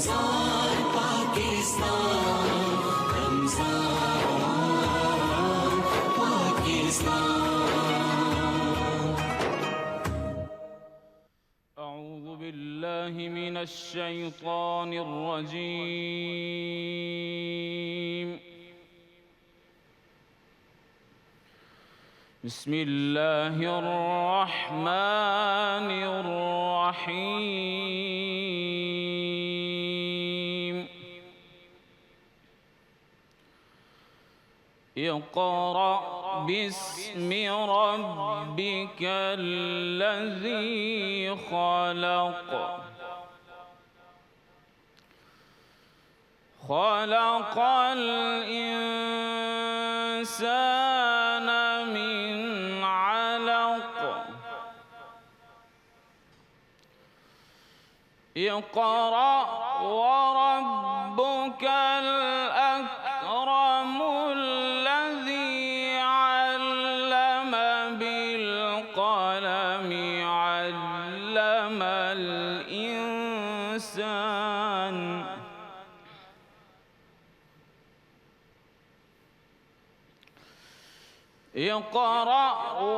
رمضان پاکستان، رمضان پاکستان۔ أعوذ بالله من الشيطان الرجيم، بسم الله الرحمن الرحيم. اقرأ باسم ربك الذي خلق، خلق الإنسان من علق، اقرأ وربك الأكرم الذي علم بالقلم، علم الإنسان اقرأ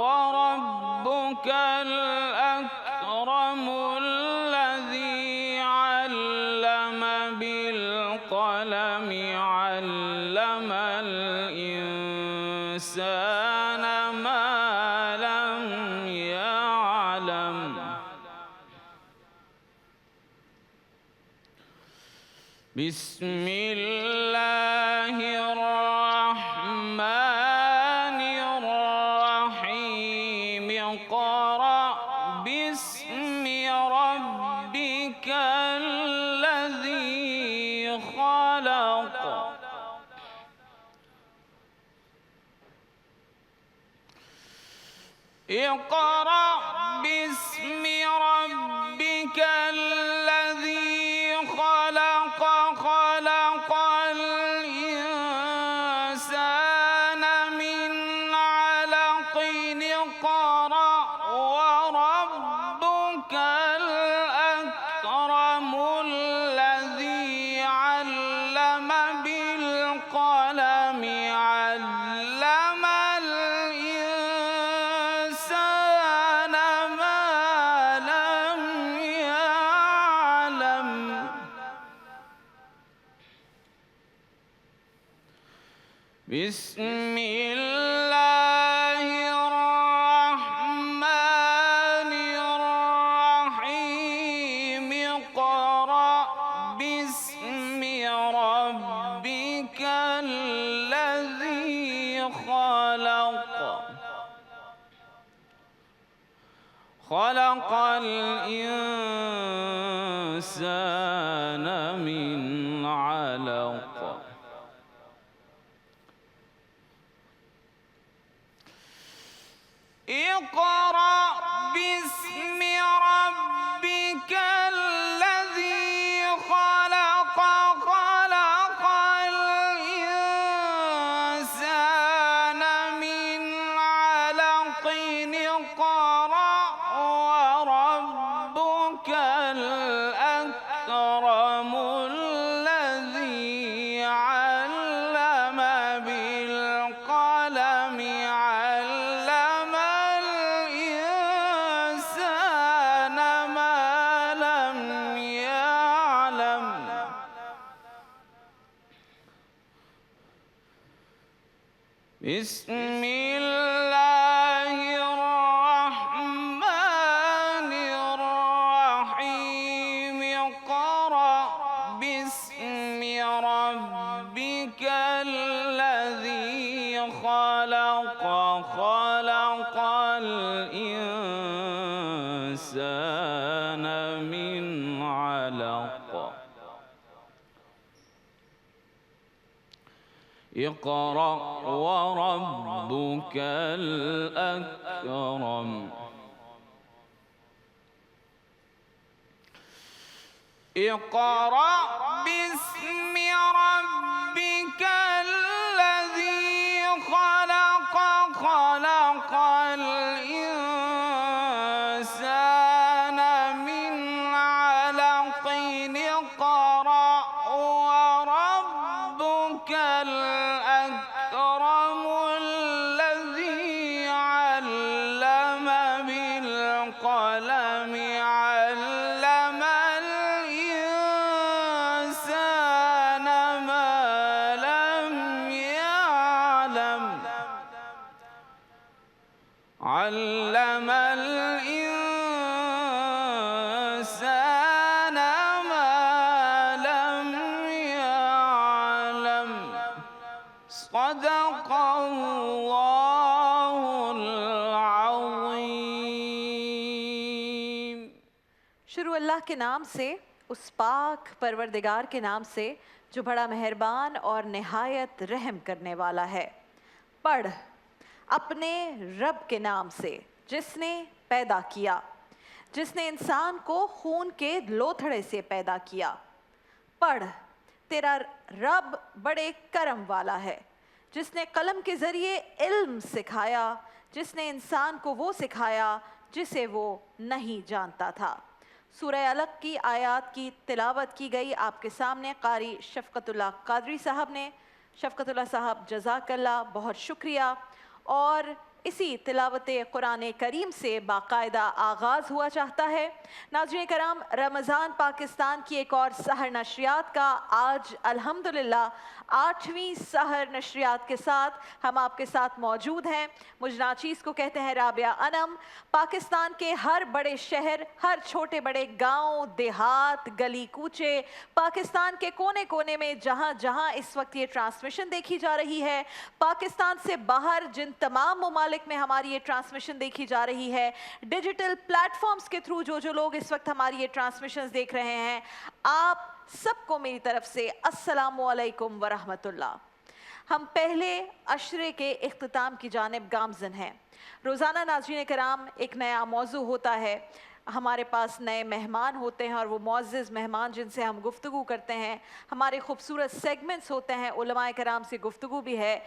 وربك الأكرم الذي علم بالقلم، علم الإنسان ما لم يعلم. بسم الله الرحمن الرحيم. اقرأ باسم ربك الذي خلق، اقرأ باسم ربك الذي خلق، خلق الإنسان من علق، اقرأ وربك الأكرم الذي علم بالقلم، علم الإنسان ما لم يعلم. بسم الله الرحمن الرحيم. اقرأ باسم ربك الذي خلق، خلق الإنسان من علق، اقرأ باسم ربك الذي خلق، خلق الإنسان من علق، اقرأ وربك الأكرم الذي علم بالقلم، علم الإنسان ما لم يعلم. بسم الله الرحمن الرحيم. اقرأ باسم ربك الذي خلق، خلق الإنسان من علق، اقرأ وربك الأكرم. اقرأ باسم ربك الذي خلق، خلق الإنسان من علق، اقرأ شروع اللہ کے نام سے، اس پاک پروردگار کے نام سے جو بڑا مہربان اور نہایت رحم کرنے والا ہے۔ پڑھ اپنے رب کے نام سے جس نے پیدا کیا، جس نے انسان کو خون کے لوتھڑے سے پیدا کیا۔ پڑھ تیرا رب بڑے کرم والا ہے، جس نے قلم کے ذریعے علم سکھایا، جس نے انسان کو وہ سکھایا جسے وہ نہیں جانتا تھا۔ سورہ علق کی آیات کی تلاوت کی گئی آپ کے سامنے قاری شفقت اللہ قادری صاحب نے۔ شفقت اللہ صاحب جزاک اللہ، بہت شکریہ۔ اور اسی تلاوت قرآن کریم سے باقاعدہ آغاز ہوا چاہتا ہے۔ ناظرین کرام، رمضان پاکستان کی ایک اور سحر نشریات کا آج الحمدللہ 8ویں سحر نشریات کے ساتھ ہم آپ کے ساتھ موجود ہیں۔ مجھ ناچیز کو کہتے ہیں رابعہ انم۔ پاکستان کے ہر بڑے شہر، ہر چھوٹے بڑے گاؤں، دیہات، گلی کوچے، پاکستان کے کونے کونے میں جہاں جہاں اس وقت یہ ٹرانسمیشن دیکھی جا رہی ہے، پاکستان سے باہر جن تمام ممالک میں ہماری یہ ٹرانسمیشن دیکھی جا رہی ہے، ڈیجیٹل پلیٹ فارمز کے تھرو جو لوگ اس وقت ہماری یہ ٹرانسمیشنز دیکھ رہے ہیں، آپ سب کو میری طرف سے السلام علیکم ورحمۃ اللہ۔ ہم پہلے عشرے کے اختتام کی جانب گامزن ہیں۔ روزانہ ناظرین کرام ایک نیا موضوع ہوتا ہے، ہمارے پاس نئے مہمان ہوتے ہیں اور وہ معزز مہمان جن سے ہم گفتگو کرتے ہیں، ہمارے خوبصورت سیگمنٹس ہوتے ہیں، علماء کرام سے گفتگو بھی ہے،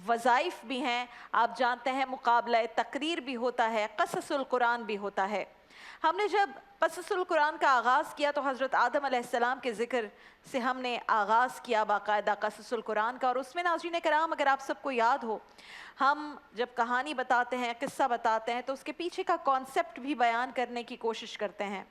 وظائف بھی ہیں، آپ جانتے ہیں مقابلہ تقریر بھی ہوتا ہے، قصص القرآن بھی ہوتا ہے۔ ہم نے جب قصص القرآن کا آغاز کیا تو حضرت آدم علیہ السلام کے ذکر سے ہم نے آغاز کیا باقاعدہ قصص القرآن کا، اور اس میں ناظرین کرام اگر آپ سب کو یاد ہو، ہم جب کہانی بتاتے ہیں، قصہ بتاتے ہیں تو اس کے پیچھے کا کانسیپٹ بھی بیان کرنے کی کوشش کرتے ہیں۔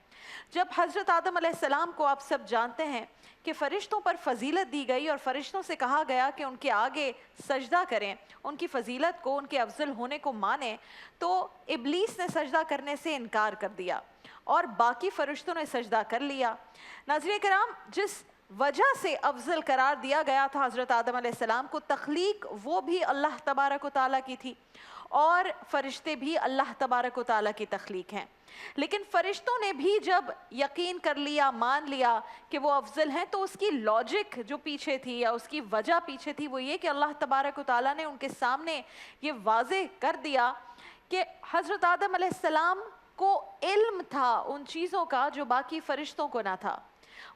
جب حضرت آدم علیہ السلام کو آپ سب جانتے ہیں کہ فرشتوں پر فضیلت دی گئی اور فرشتوں سے کہا گیا کہ ان کے آگے سجدہ کریں، ان کی فضیلت کو، ان کے افضل ہونے کو مانیں، تو ابلیس نے سجدہ کرنے سے انکار کر دیا اور باقی فرشتوں نے سجدہ کر لیا۔ ناظرین کرام، جس وجہ سے افضل قرار دیا گیا تھا حضرت آدم علیہ السلام کو، تخلیق وہ بھی اللہ تبارک و تعالیٰ کی تھی اور فرشتے بھی اللہ تبارک و تعالیٰ کی تخلیق ہیں، لیکن فرشتوں نے بھی جب یقین کر لیا، مان لیا کہ وہ افضل ہیں، تو اس کی لاجک جو پیچھے تھی یا اس کی وجہ پیچھے تھی وہ یہ کہ اللہ تبارک و تعالیٰ نے ان کے سامنے یہ واضح کر دیا کہ حضرت آدم علیہ السلام کو علم تھا ان چیزوں کا جو باقی فرشتوں کو نہ تھا۔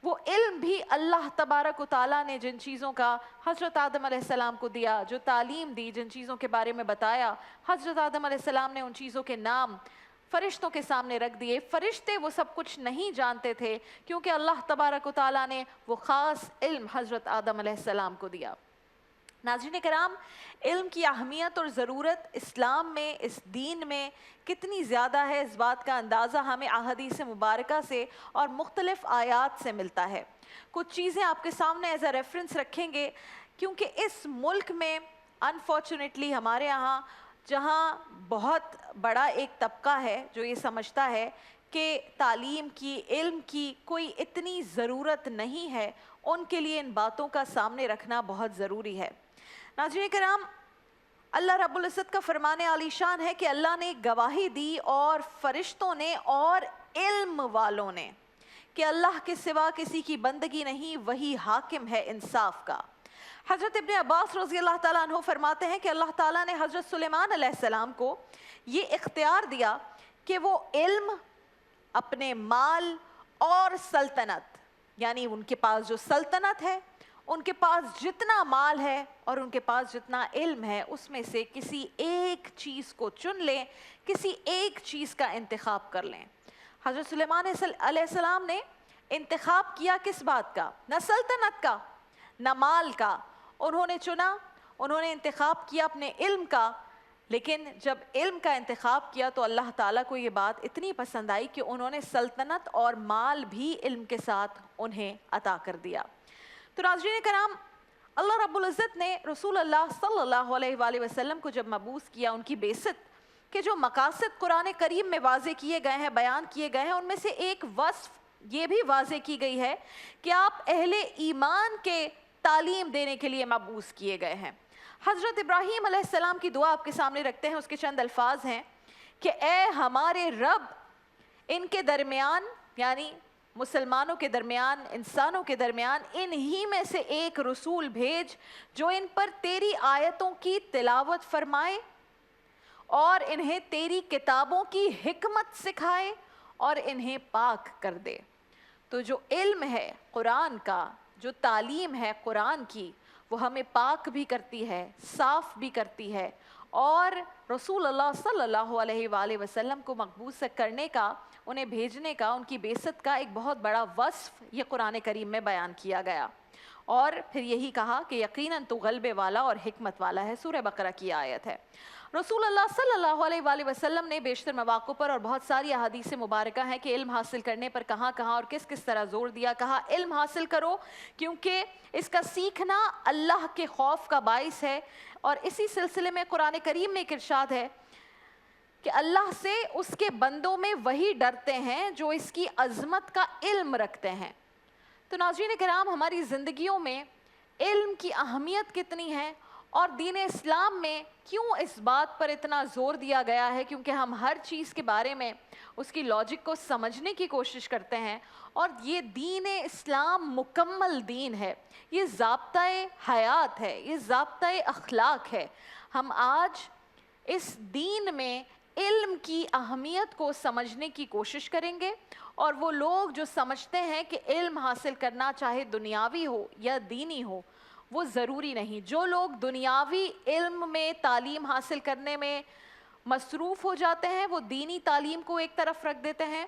وہ علم بھی اللہ تبارک و تعالیٰ نے جن چیزوں کا حضرت آدم علیہ السلام کو دیا، جو تعلیم دی، جن چیزوں کے بارے میں بتایا، حضرت آدم علیہ السلام نے ان چیزوں کے نام فرشتوں کے سامنے رکھ دیے۔ فرشتے وہ سب کچھ نہیں جانتے تھے کیونکہ اللہ تبارک و تعالیٰ نے وہ خاص علم حضرت آدم علیہ السلام کو دیا۔ ناظرین کرام، علم کی اہمیت اور ضرورت اسلام میں، اس دین میں کتنی زیادہ ہے، اس بات کا اندازہ ہمیں احادیث مبارکہ سے اور مختلف آیات سے ملتا ہے۔ کچھ چیزیں آپ کے سامنے ایز اے ریفرنس رکھیں گے کیونکہ اس ملک میں انفارچونیٹلی ہمارے یہاں جہاں بہت بڑا ایک طبقہ ہے جو یہ سمجھتا ہے کہ تعلیم کی، علم کی کوئی اتنی ضرورت نہیں ہے، ان کے لیے ان باتوں کا سامنے رکھنا بہت ضروری ہے۔ ناظرین کرام، اللہ رب العزت کا فرمان عالی شان ہے کہ اللہ نے گواہی دی اور فرشتوں نے اور علم والوں نے کہ اللہ کے سوا کسی کی بندگی نہیں، وہی حاکم ہے انصاف کا۔ حضرت ابن عباس رضی اللہ تعالیٰ عنہ فرماتے ہیں کہ اللہ تعالیٰ نے حضرت سلیمان علیہ السلام کو یہ اختیار دیا کہ وہ علم، اپنے مال اور سلطنت، یعنی ان کے پاس جو سلطنت ہے، ان کے پاس جتنا مال ہے اور ان کے پاس جتنا علم ہے، اس میں سے کسی ایک چیز کو چن لیں، کسی ایک چیز کا انتخاب کر لیں۔ حضرت سلیمان علیہ السلام نے انتخاب کیا کس بات کا؟ نہ سلطنت کا، نہ مال کا، انہوں نے چنا، انہوں نے انتخاب کیا اپنے علم کا۔ لیکن جب علم کا انتخاب کیا تو اللہ تعالیٰ کو یہ بات اتنی پسند آئی کہ انہوں نے سلطنت اور مال بھی علم کے ساتھ انہیں عطا کر دیا۔ تو ناظرین کرام، اللہ رب العزت نے رسول اللہ صلی اللہ علیہ وآلہ وسلم کو جب مبعوث کیا، ان کی بعثت کے جو مقاصد قرآن کریم میں واضح کیے گئے ہیں، بیان کیے گئے ہیں، ان میں سے ایک وصف یہ بھی واضح کی گئی ہے کہ آپ اہل ایمان کے تعلیم دینے کے لیے مبعوث کیے گئے ہیں۔ حضرت ابراہیم علیہ السلام کی دعا آپ کے سامنے رکھتے ہیں، اس کے چند الفاظ ہیں کہ اے ہمارے رب، ان کے درمیان یعنی مسلمانوں کے درمیان، انسانوں کے درمیان انہی میں سے ایک رسول بھیج جو ان پر تیری آیتوں کی تلاوت فرمائے اور انہیں تیری کتابوں کی حکمت سکھائے اور انہیں پاک کر دے۔ تو جو علم ہے قرآن کا، جو تعلیم ہے قرآن کی، وہ ہمیں پاک بھی کرتی ہے، صاف بھی کرتی ہے، اور رسول اللہ صلی اللہ علیہ وآلہ وسلم کو مقبوض کرنے کا، انہیں بھیجنے کا، ان کی بعثت کا ایک بہت بڑا وصف یہ قرآن کریم میں بیان کیا گیا، اور پھر یہی کہا کہ یقیناً تو غلبے والا اور حکمت والا ہے۔ سورہ بقرہ کی آیت ہے۔ رسول اللہ صلی اللہ علیہ وآلہ وسلم نے بیشتر مواقع پر اور بہت ساری احادیث مبارکہ ہیں کہ علم حاصل کرنے پر کہاں کہاں اور کس کس طرح زور دیا۔ کہا علم حاصل کرو کیونکہ اس کا سیکھنا اللہ کے خوف کا باعث ہے، اور اسی سلسلے میں قرآن کریم میں ایک ارشاد ہے کہ اللہ سے اس کے بندوں میں وہی ڈرتے ہیں جو اس کی عظمت کا علم رکھتے ہیں۔ تو ناظرین کرام، ہماری زندگیوں میں علم کی اہمیت کتنی ہے، اور دین اسلام میں کیوں اس بات پر اتنا زور دیا گیا ہے، کیونکہ ہم ہر چیز کے بارے میں اس کی لاجک کو سمجھنے کی کوشش کرتے ہیں، اور یہ دین اسلام مکمل دین ہے، یہ ضابطۂ حیات ہے، یہ ضابطۂ اخلاق ہے۔ ہم آج اس دین میں علم کی اہمیت کو سمجھنے کی کوشش کریں گے، اور وہ لوگ جو سمجھتے ہیں کہ علم حاصل کرنا چاہے دنیاوی ہو یا دینی ہو، وہ ضروری نہیں۔ جو لوگ دنیاوی علم میں تعلیم حاصل کرنے میں مصروف ہو جاتے ہیں، وہ دینی تعلیم کو ایک طرف رکھ دیتے ہیں۔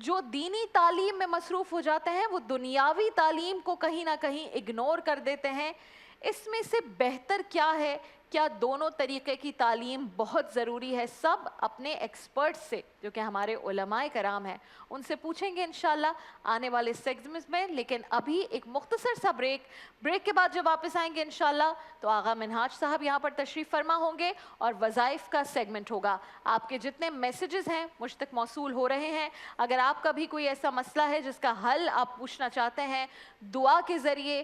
جو دینی تعلیم میں مصروف ہو جاتے ہیں، وہ دنیاوی تعلیم کو کہیں نہ کہیں اگنور کر دیتے ہیں۔ اس میں سے بہتر کیا ہے؟ کیا دونوں طریقے کی تعلیم بہت ضروری ہے؟ سب اپنے ایکسپرٹ سے، جو کہ ہمارے علماء کرام ہیں، ان سے پوچھیں گے انشاءاللہ آنے والے سیگمنٹس میں۔ لیکن ابھی ایک مختصر سا بریک کے بعد جب واپس آئیں گے انشاءاللہ تو آغا منہاج صاحب یہاں پر تشریف فرما ہوں گے، اور وظائف کا سیگمنٹ ہوگا۔ آپ کے جتنے میسیجز ہیں مجھ تک موصول ہو رہے ہیں، اگر آپ کا بھی کوئی ایسا مسئلہ ہے جس کا حل آپ پوچھنا چاہتے ہیں دعا کے ذریعے،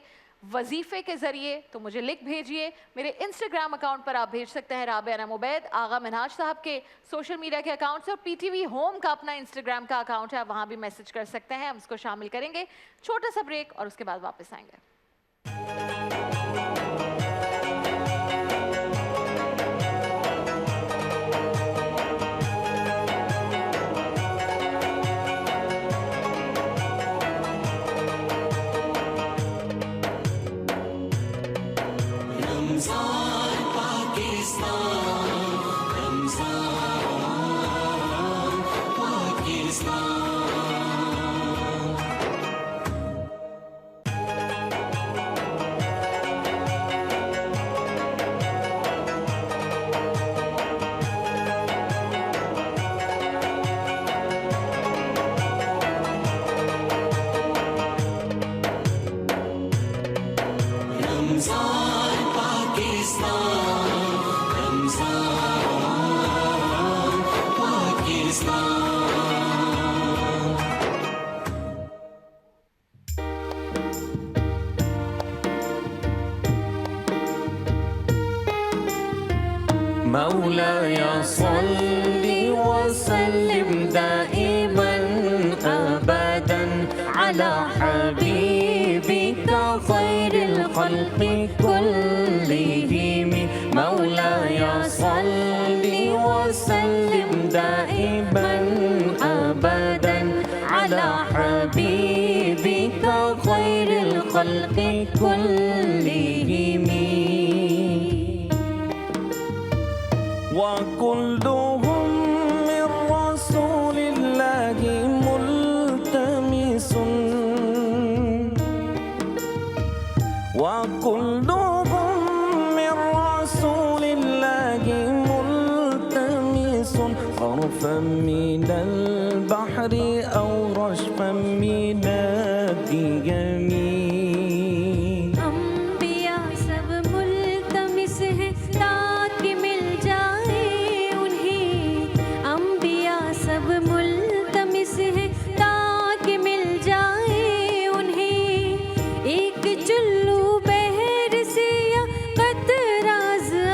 وظیفے کے ذریعے، تو مجھے لکھ بھیجئے۔ میرے انسٹاگرام اکاؤنٹ پر آپ بھیج سکتے ہیں رابعہ انعم عبید، آغا منہاج صاحب کے سوشل میڈیا کے اکاؤنٹ سے، اور پی ٹی وی ہوم کا اپنا انسٹاگرام کا اکاؤنٹ ہے، آپ وہاں بھی میسج کر سکتے ہیں، ہم اس کو شامل کریں گے۔ چھوٹا سا بریک اور اس کے بعد واپس آئیں گے۔ رمضان پاکستان، رمضان پاکستان۔ رمضان پاکستان، رمضان پاکستان۔ مولاي صل وسلم دائما أبدا على حبيبك خير الخلق كلهم مولاي صل وسلم دائما أبدا على حبيبك خير الخلق كلهم وكلهم من رسول الله ملتمس وكلهم من رسول الله ملتمس غرفا من البحر أو رشفا من اليمين انبیاء سب ملتمس ہیں تاکہ مل جائے انہیں، انبیاء سب ملتمس ہیں تاکہ مل جائے انہیں، ایک چلو بحر سے یا قطرہ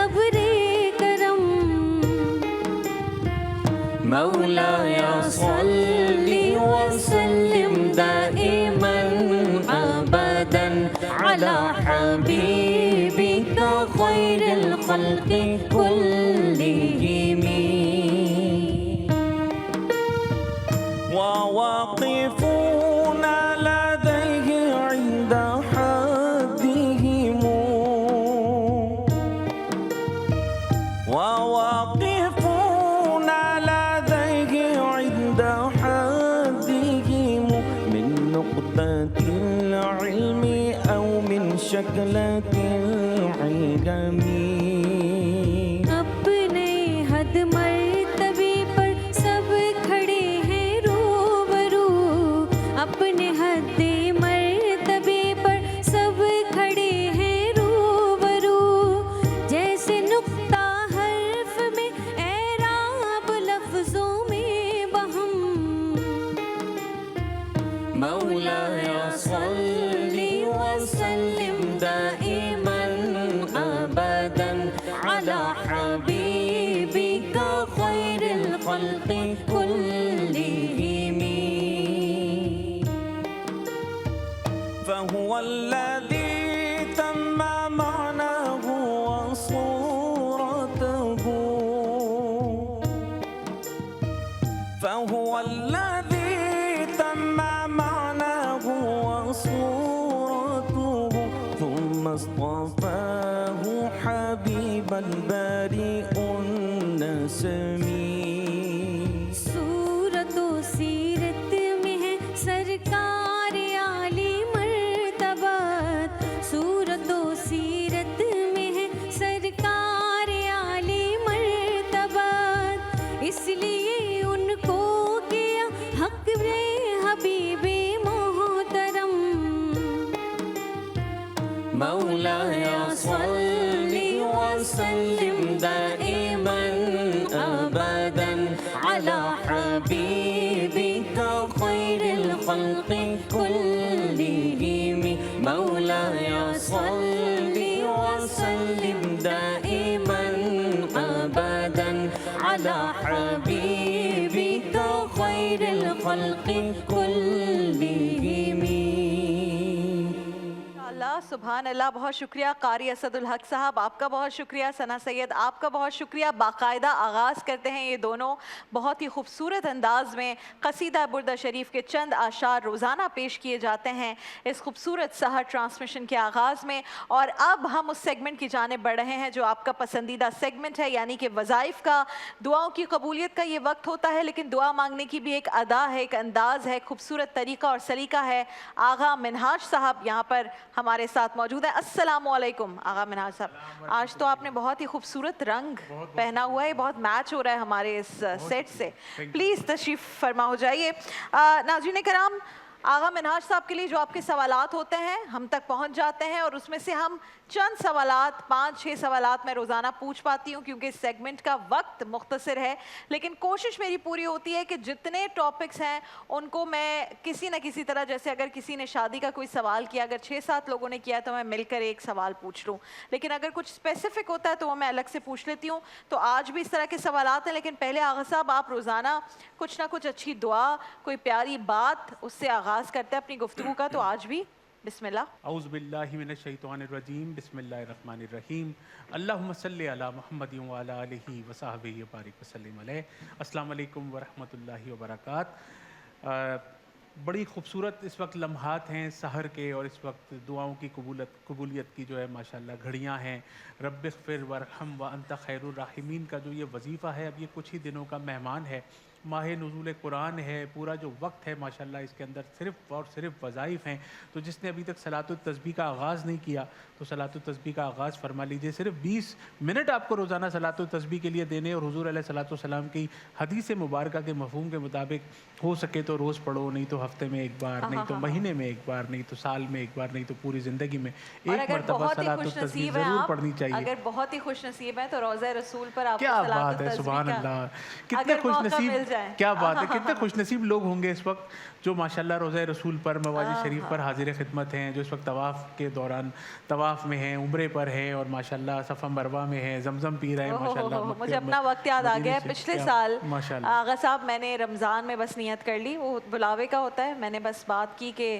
ابر کرم مولاي صل وسلم دائما دائما أبدا على حبيبك خير الخلق كلهم وواقفون لديه عند حدهم وواقفون لديه عند حدهم من نقطة العلم أو من شكلة العلم اپنے حد مرتبے پر سب کھڑے ہیں روبرو اپنے حد مرتبے پر سب کھڑے ہیں روبرو جیسے نقطہ حرف میں اعراب لفظوں میں بہم مولاي صل وسلم دائما أبدا على حبيبك خير الخلق كلهم فهو الذي تم معناه وصورته فهو الذي تم معناه وصورته ثم اصطفاه حبيبا بريء النسمي صورت و سیرت میں ہے سرکار عالی مرتبات صورت و سیرت میں ہے سرکار عالی مرتبات اس لیے ان کو کیا حق حبیب محترم مولاي صل وسلم دائما أبدا على حبيبك خير الخلق كلهم مولاي صل وسلم دائما أبدا على حبيبك خير الخلق كلهم اللہ سبحان اللہ. بہت شکریہ قاری اسد الحق صاحب, آپ کا بہت شکریہ. ثنا سید آپ کا بہت شکریہ. باقاعدہ آغاز کرتے ہیں یہ دونوں بہت ہی خوبصورت انداز میں. قصیدہ بردہ شریف کے چند اشعار روزانہ پیش کیے جاتے ہیں اس خوبصورت سحر ٹرانسمیشن کے آغاز میں, اور اب ہم اس سیگمنٹ کی جانب بڑھ رہے ہیں جو آپ کا پسندیدہ سیگمنٹ ہے, یعنی کہ وظائف کا. دعاؤں کی قبولیت کا یہ وقت ہوتا ہے, لیکن دعا مانگنے کی بھی ایک ادا ہے, ایک انداز ہے, خوبصورت طریقہ اور سلیقہ ہے. آغا منہاج صاحب یہاں پر ہمارے ساتھ موجود ہیں. السلام علیکم آغا منہاج صاحب. آج تو آپ نے بہت ہی خوبصورت رنگ پہنا ہوا ہے, بہت میچ ہو رہا ہے ہمارے اس سیٹ سے. پلیز تشریف فرما ہو جائیے. ناظرین کرام, آغا منہاج صاحب کے لیے جو آپ کے سوالات ہوتے ہیں ہم تک پہنچ جاتے ہیں, اور اس میں سے ہم چند سوالات 5-6 سوالات میں روزانہ پوچھ پاتی ہوں کیونکہ اس سیگمنٹ کا وقت مختصر ہے, لیکن کوشش میری پوری ہوتی ہے کہ جتنے ٹاپکس ہیں ان کو میں کسی نہ کسی طرح, جیسے اگر کسی نے شادی کا کوئی سوال کیا, اگر 6-7 لوگوں نے کیا تو میں مل کر ایک سوال پوچھ لوں, لیکن اگر کچھ اسپیسیفک ہوتا ہے تو وہ میں الگ سے پوچھ لیتی ہوں. تو آج بھی اس طرح کے سوالات ہیں, لیکن پہلے آغا صاحب آپ روزانہ کچھ نہ کچھ اچھی دعا, کوئی پیاری بات, اس سے آغاز کرتے ہیں اپنی گفتگو کا, تو آج بھی بسم اللہ. اعوذ باللہ من الشیطان الرجیم, بسم اللہ الرحمن الرحیم. اللہم صلی علی محمد وعلی آلہ وصحبہ وبارک وسلم علیہ. السلام علیکم ورحمۃ اللہ وبرکاتہ. بڑی خوبصورت اس وقت لمحات ہیں سحر کے, اور اس وقت دعاؤں کی قبولیت کی جو ہے ماشاءاللہ گھڑیاں ہیں. رب اغفر وارحم وانت خیر الراحمین کا جو یہ وظیفہ ہے, اب یہ کچھ ہی دنوں کا مہمان ہے, ماہ نزول قرآن ہے, پورا جو وقت ہے ماشاءاللہ اس کے اندر صرف اور صرف وظائف ہیں. تو جس نے ابھی تک صلاۃ التسبیح کا آغاز نہیں کیا تو صلاۃ التسبیح کا آغاز فرما لیجئے. صرف 20 منٹ آپ کو روزانہ صلاۃ التسبیح کے لیے دینے, اور حضور علیہ الصلوۃ والسلام کی حدیث مبارکہ کے مفہوم کے مطابق ہو سکے تو روز پڑھو, نہیں تو ہفتے میں ایک بار, نہیں تو مہینے میں ایک بار, نہیں تو سال میں ایک بار, نہیں تو پوری زندگی میں ایک مرتبہ صلاۃ التسبیح ضرور پڑھنی چاہیے. اگر بہت ہی خوش نصیب ہیں تو روضہ رسول پر آپ کیا بات ہے, سبحان اللہ, کتنے خوش نصیب, کیا بات ہے, کتنے خوش نصیب لوگ ہوں گے اس وقت جو ماشاءاللہ روزہ رسول پر, مواجد شریف پر حاضر خدمت ہیں, جو اس وقت طواف کے دوران طواف میں ہیں, عمرے پر ہیں, اور ماشاءاللہ صفا مروہ میں ہیں, زمزم پی رہے ہیں ماشاءاللہ. مجھے اپنا وقت یاد آ گیا ہے. پچھلے سال آغا صاحب میں نے رمضان میں بس نیت کر لی, وہ بلاوے کا ہوتا ہے, میں نے بس بات کی کہ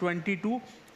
22,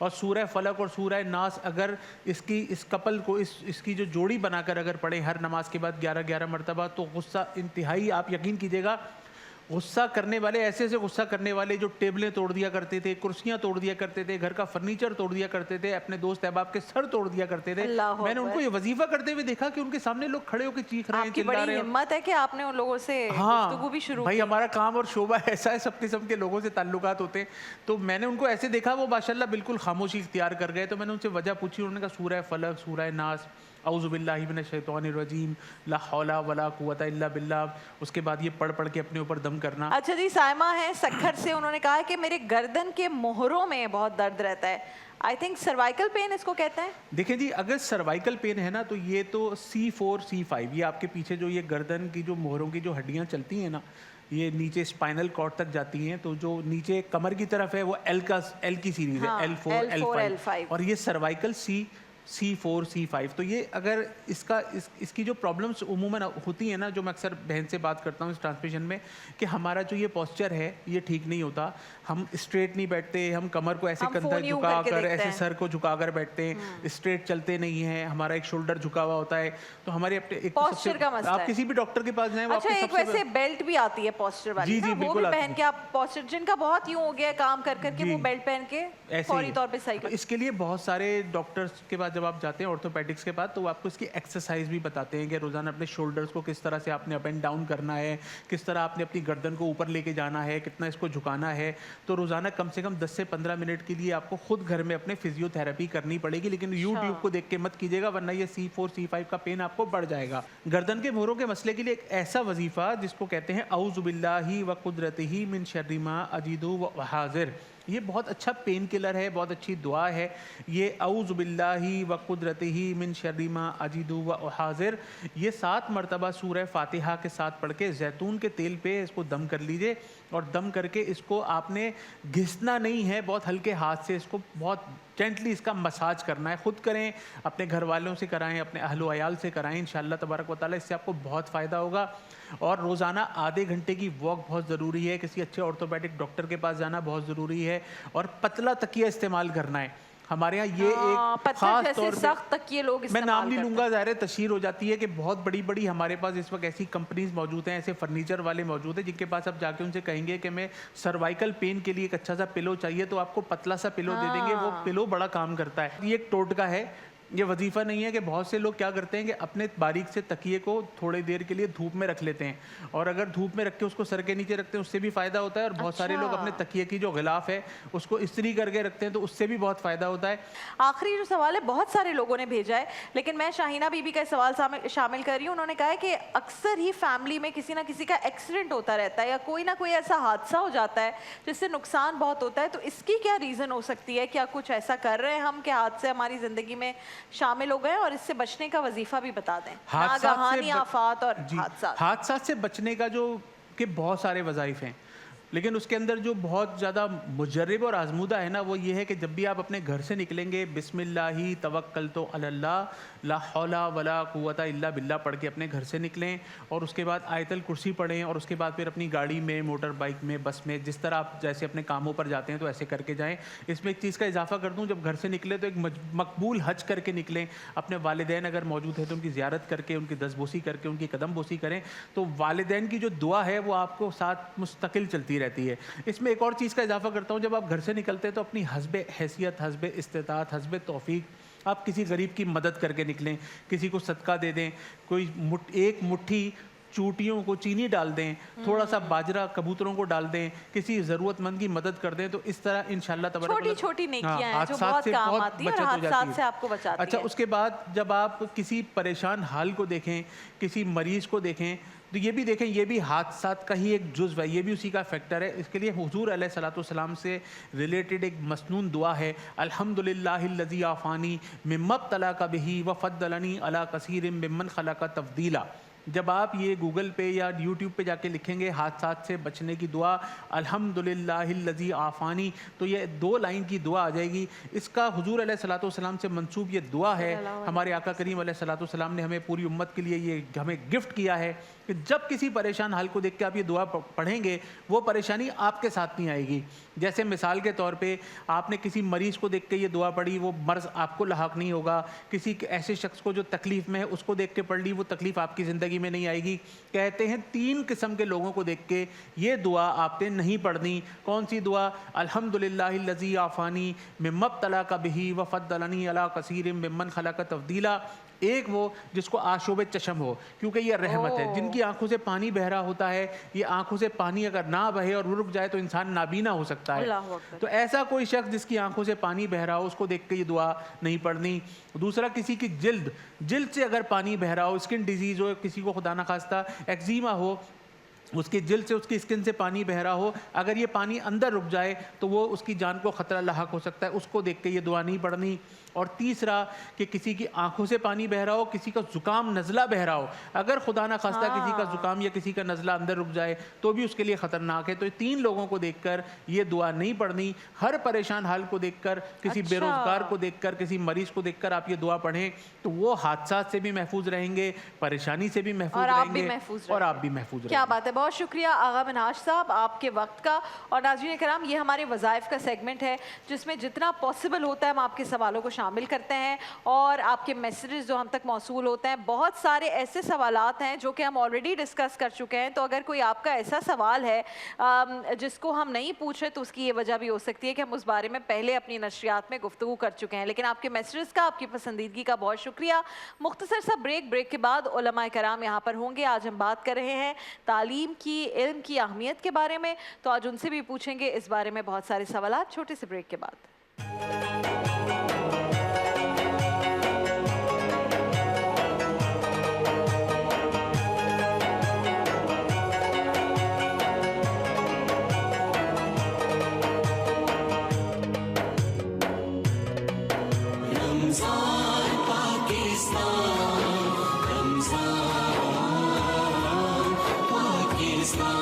اور سورہ فلق اور سورہ ناس اگر اس کپل کو اس کی جو جوڑی بنا کر اگر پڑھیں ہر نماز کے بعد 11 مرتبہ، تو غصہ انتہائی، آپ یقین کیجیے گا، غصہ کرنے والے ایسے غصہ کرنے والے جو ٹیبلیں توڑ دیا کرتے تھے، کرسیاں توڑ دیا کرتے تھے، گھر کا فرنیچر توڑ دیا کرتے تھے، اپنے دوست احباب کے سر توڑ دیا کرتے تھے، میں نے ان کو یہ وظیفہ کرتے ہوئے دیکھا کہ ان کے سامنے لوگ کھڑے ہو کے چیخ رہے ہیں، آپ کی چلا رہے بڑی ہیں۔ ہمت ہے کہ آپ نے ان لوگوں سے گفتگو بھی شروع بھائی کی۔ ہمارا کام اور شعبہ ایسا ہے، سب قسم کے لوگوں سے تعلقات ہوتے ہیں، تو میں نے ان کو ایسے دیکھا، وہ ماشاءاللہ بالکل خاموشی اختیار کر گئے، تو میں نے ان سے وجہ پوچھی، انہوں نے کہا سورہ فلق، سورہ ناس، اعوذ باللہ من الشیطان الرجیم، لا حول ولا قوت الا باللہ، اس کے بعد یہ پڑھ کے اپنے اوپر دم کرنا۔ اچھا جی، سائمہ ہے سکھر سے، انہوں نے کہا ہے کہ میرے گردن کے مہروں میں بہت درد رہتا ہے، آئی تھنک سروائیکل پین اس کو کہتے ہیں۔ دیکھیں جی، اگر سروائیکل پین ہے نا، تو یہ تو C4 C5، یہ آپ کے پیچھے جو یہ گردن کی جو مہروں کی جو ہڈیاں چلتی ہیں نا، یہ نیچے اسپائنل کارڈ تک جاتی ہیں، تو جو نیچے کمر کی طرف ہے وہ ایل کی سیریز ہے، L4 L5، اور یہ سروائیکل C4 C5۔ تو یہ اگر اس کی جو پرابلمس عموماً ہوتی ہیں نا، جو میں اکثر بہن سے بات کرتا ہوں اس ٹرانسمیشن میں، کہ ہمارا جو یہ پوسچر ہے یہ ٹھیک نہیں ہوتا، ہم اسٹریٹ نہیں بیٹھتے، ہم کمر کو ایسے کندھا جھکا کر، ایسے سر کو جھکا کر بیٹھتے ہیں، اسٹریٹ چلتے نہیں ہیں، ہمارا ایک شولڈر جھکا ہوا ہوتا ہے، تو ہمارے پوسچر کا مسئلہ ہے۔ آپ کسی بھی ڈاکٹر کے پاس جائیں، وہ اچھا، ایک ویسے بیلٹ بھی آتی ہے پوسچر والی، جی وہ بھی پہن کے آپ پوسچر، جن کا بہت یوں ہو گیا کام کر کے وہ بیلٹ پہن کے فوری طور پہ صحیح کر۔ اس کے لیے بہت سارے ڈاکٹرز کے پاس جب آپ جاتے ہیں آرتھوپیڈکس کے پاس، تو وہ آپ کو اس کی ایکسرسائز بھی بتاتے ہیں کہ روزانہ اپنے شولڈرز کو کس طرح سے آپ نے اپ اینڈ ڈاؤن کرنا ہے، کس طرح آپ نے اپنی گردن کو اوپر لے کے جانا ہے، کتنا اس کو جھکانا ہے۔ تو روزانہ کم سے کم 10 سے 15 منٹ کے لیے آپ کو خود گھر میں اپنے فزیو تھراپی کرنی پڑے گی، لیکن یوٹیوب کو دیکھ کے مت کیجیے گا، ورنہ یہ C4 C5 کا پین آپ کو بڑھ جائے گا۔ گردن کے مہروں کے مسئلے کے لیے ایک ایسا وظیفہ جس کو کہتے ہیں اعوذ باللہ وقدرتہ من شر ما اجد واحاذر، یہ بہت اچھا پین کلر ہے، بہت اچھی دعا ہے یہ اعوذ باللہ وقدرتہ من شر ما اجد واحاذر، یہ 7 مرتبہ سورہ فاتحہ کے ساتھ پڑھ کے زیتون کے تیل پہ اس کو دم کر لیجئے، اور دم کر کے اس کو آپ نے گھسنا نہیں ہے، بہت ہلکے ہاتھ سے اس کو بہت جینٹلی اس کا مساج کرنا ہے، خود کریں، اپنے گھر والوں سے کرائیں، اپنے اہل و عیال سے کرائیں، انشاءاللہ تبارک و تعالیٰ اس سے آپ کو بہت فائدہ ہوگا۔ اور روزانہ آدھے گھنٹے کی واک بہت ضروری ہے، کسی اچھے آرتھوپیڈک ڈاکٹر کے پاس جانا بہت ضروری ہے، اور پتلا تکیہ استعمال کرنا ہے۔ ہمارے ہاں یہ ایک خاص طور پہ سخت تکیے لوگ میں نام نہیں لوں گا، ظاہر تشہیر ہو جاتی ہے کہ بہت بڑی بڑی ہمارے پاس اس وقت ایسی کمپنیز موجود ہیں، ایسے فرنیچر والے موجود ہیں، جن کے پاس آپ جا کے ان سے کہیں گے کہ میں سروائیکل پین کے لیے ایک اچھا سا پلو چاہیے، تو آپ کو پتلا سا پلو دے دیں گے، وہ پلو بڑا کام کرتا ہے۔ یہ ایک ٹوٹکا ہے، یہ وظیفہ نہیں ہے، کہ بہت سے لوگ کیا کرتے ہیں کہ اپنے باریک سے تکیے کو تھوڑی دیر کے لیے دھوپ میں رکھ لیتے ہیں، اور اگر دھوپ میں رکھ کے اس کو سر کے نیچے رکھتے ہیں اس سے بھی فائدہ ہوتا ہے، اور بہت سارے لوگ اپنے تکیے کی جو غلاف ہے اس کو استری کر کے رکھتے ہیں، تو اس سے بھی بہت فائدہ ہوتا ہے۔ آخری جو سوال ہے بہت سارے لوگوں نے بھیجا ہے، لیکن میں شاہینہ بی بی کا سوال شامل کر رہی ہوں۔ انہوں نے کہا ہے کہ اکثر ہی فیملی میں کسی نہ کسی کا ایکسیڈنٹ ہوتا رہتا ہے، یا کوئی نہ کوئی ایسا حادثہ ہو جاتا ہے جس سے نقصان بہت ہوتا ہے، تو اس کی کیا ریزن ہو سکتی ہے؟ کیا کچھ ایسا کر رہے ہیں ہم کہ حادثے ہماری زندگی میں شامل ہو گئے، اور اس سے بچنے کا وظیفہ بھی بتا دیں، ناگہانی آفات اور حادثات سے بچنے کا جو کہ بہت سارے وظائف ہیں، لیکن اس کے اندر جو بہت زیادہ مجرب اور آزمودہ ہے نا، وہ یہ ہے کہ جب بھی آپ اپنے گھر سے نکلیں گے، بسم اللہ توکلت علی اللہ لا حول ولا قوت الا باللہ پڑھ کے اپنے گھر سے نکلیں، اور اس کے بعد آیت الکرسی پڑھیں، اور اس کے بعد پھر اپنی گاڑی میں، موٹر بائک میں، بس میں، جس طرح آپ جیسے اپنے کاموں پر جاتے ہیں تو ایسے کر کے جائیں۔ اس میں ایک چیز کا اضافہ کر دوں، جب گھر سے نکلے تو ایک مقبول حج کر کے نکلیں، اپنے والدین اگر موجود ہیں تو ان کی زیارت کر کے، ان کی دستبوسی کر کے، ان کی قدم بوسی کریں، تو والدین کی جو دعا ہے وہ آپ کو ساتھ مستقل چلتی رہتی ہے۔ اس میں ایک اور چیز کا اضافہ کرتا ہوں، جب آپ گھر سے نکلتے ہیں تو اپنی حسب حیثیت، حسب استطاعت، حسب توفیق آپ کسی غریب کی مدد کر کے نکلیں، کسی کو صدقہ دے دیں، کوئی ایک مٹھی چوٹیوں کو چینی ڈال دیں، تھوڑا سا باجرہ کبوتروں کو ڈال دیں، کسی ضرورت مند کی مدد کر دیں، تو اس طرح انشاءاللہ تبارک چھوٹی چھوٹی نیکیاں ہیں جو بہت کام آتی ہیں اور حادثات سے آپ کو بچاتی ہیں۔ اچھا، اس کے بعد جب آپ کسی پریشان حال کو دیکھیں، کسی مریض کو دیکھیں، تو یہ بھی دیکھیں یہ بھی حادثات کا ہی ایک جزو ہے، یہ بھی اسی کا فیکٹر ہے۔ اس کے لیے حضور علیہ الصلوۃ والسلام سے ریلیٹڈ ایک مسنون دعا ہے، الحمدللہ الذی عافانی مما ابتلاک بہ وفضلنی علی کثیر ممن خلق تفضیلا۔ جب آپ یہ گوگل پہ یا یوٹیوب پہ جا کے لکھیں گے حادثات سے بچنے کی دعا الحمدللہ الذی عافانی، تو یہ 2 لائن کی دعا آ جائے گی. اس کا حضور علیہ الصلوۃ والسلام سے منسوب یہ دعا ہے. ہمارے آقا کریم علیہ الصلوۃ والسلام نے ہمیں پوری امت کے لیے یہ ہمیں گفٹ کیا ہے کہ جب کسی پریشان حال کو دیکھ کے آپ یہ دعا پڑھیں گے وہ پریشانی آپ کے ساتھ نہیں آئے گی. جیسے مثال کے طور پہ آپ نے کسی مریض کو دیکھ کے یہ دعا پڑھی، وہ مرض آپ کو لاحق نہیں ہوگا. کسی ایسے شخص کو جو تکلیف میں ہے اس کو دیکھ کے پڑھ لی، وہ تکلیف آپ کی زندگی میں نہیں آئے گی. کہتے ہیں 3 قسم کے لوگوں کو دیکھ کے یہ دعا آپ نے نہیں پڑھنی. کون سی دعا؟ الحمدللہ الذی عافانی مما ابتلاک بہ وفضلنی علی کثیر ممن خلق تفضیلا. ایک وہ جس کو آشوب چشم ہو، کیونکہ یہ رحمت ہے. جن کی آنکھوں سے پانی بہ رہا ہوتا ہے، یہ آنکھوں سے پانی اگر نہ بہے اور رک جائے تو انسان نابینا ہو سکتا ہے. تو ایسا کوئی شخص جس کی آنکھوں سے پانی بہ رہا ہو اس کو دیکھ کے یہ دعا نہیں پڑھنی. دوسرا، کسی کی جلد سے اگر پانی بہ رہا ہو، اسکن ڈیزیز ہو، کسی کو خدا نخواستہ ایکزیما ہو، اس کی جلد سے اس کی اسکن سے پانی بہ رہا ہو، اگر یہ پانی اندر رک جائے تو وہ اس کی جان کو خطرہ لاحق ہو سکتا ہے، اس کو دیکھ کے یہ دعا نہیں پڑھنی. اور تیسرا کہ کسی کی آنکھوں سے پانی بہ رہا ہو، کسی کا زکام نزلہ بہ رہا ہو، اگر خدا نہ خواستہ کسی کا زکام یا کسی کا نزلہ اندر رک جائے تو بھی اس کے لیے خطرناک ہے. تو یہ 3 لوگوں کو دیکھ کر یہ دعا نہیں پڑھنی. ہر پریشان حال کو دیکھ کر، کسی بے روزگار کو دیکھ کر، کسی مریض کو دیکھ کر آپ یہ دعا پڑھیں تو وہ حادثات سے بھی محفوظ رہیں گے، پریشانی سے بھی محفوظ رہیں گے اور آپ بھی محفوظ رہیں گے. کیا بات ہے، بہت شکریہ آغا منہاج صاحب آپ کے وقت کا. اور ناظرین کرام، یہ ہمارے وظائف کا سیگمنٹ ہے جس میں جتنا پاسبل ہوتا ہے ہم آپ کے سوالوں کو شامل کرتے ہیں اور آپ کے میسیجز جو ہم تک موصول ہوتے ہیں. بہت سارے ایسے سوالات ہیں جو کہ ہم آلریڈی ڈسکس کر چکے ہیں، تو اگر کوئی آپ کا ایسا سوال ہے جس کو ہم نہیں پوچھ رہے تو اس کی یہ وجہ بھی ہو سکتی ہے کہ ہم اس بارے میں پہلے اپنی نشریات میں گفتگو کر چکے ہیں. لیکن آپ کے میسیجز کا، آپ کی پسندیدگی کا بہت شکریہ. مختصر سا بریک کے بعد علماء کرام یہاں پر ہوں گے. آج ہم بات کر رہے ہیں تعلیم کی، علم کی اہمیت کے بارے میں، تو آج ان سے بھی پوچھیں گے اس بارے میں بہت سارے سوالات. چھوٹے سے بریک کے بعد. رمضان پاکستان، رمضان پاکستان.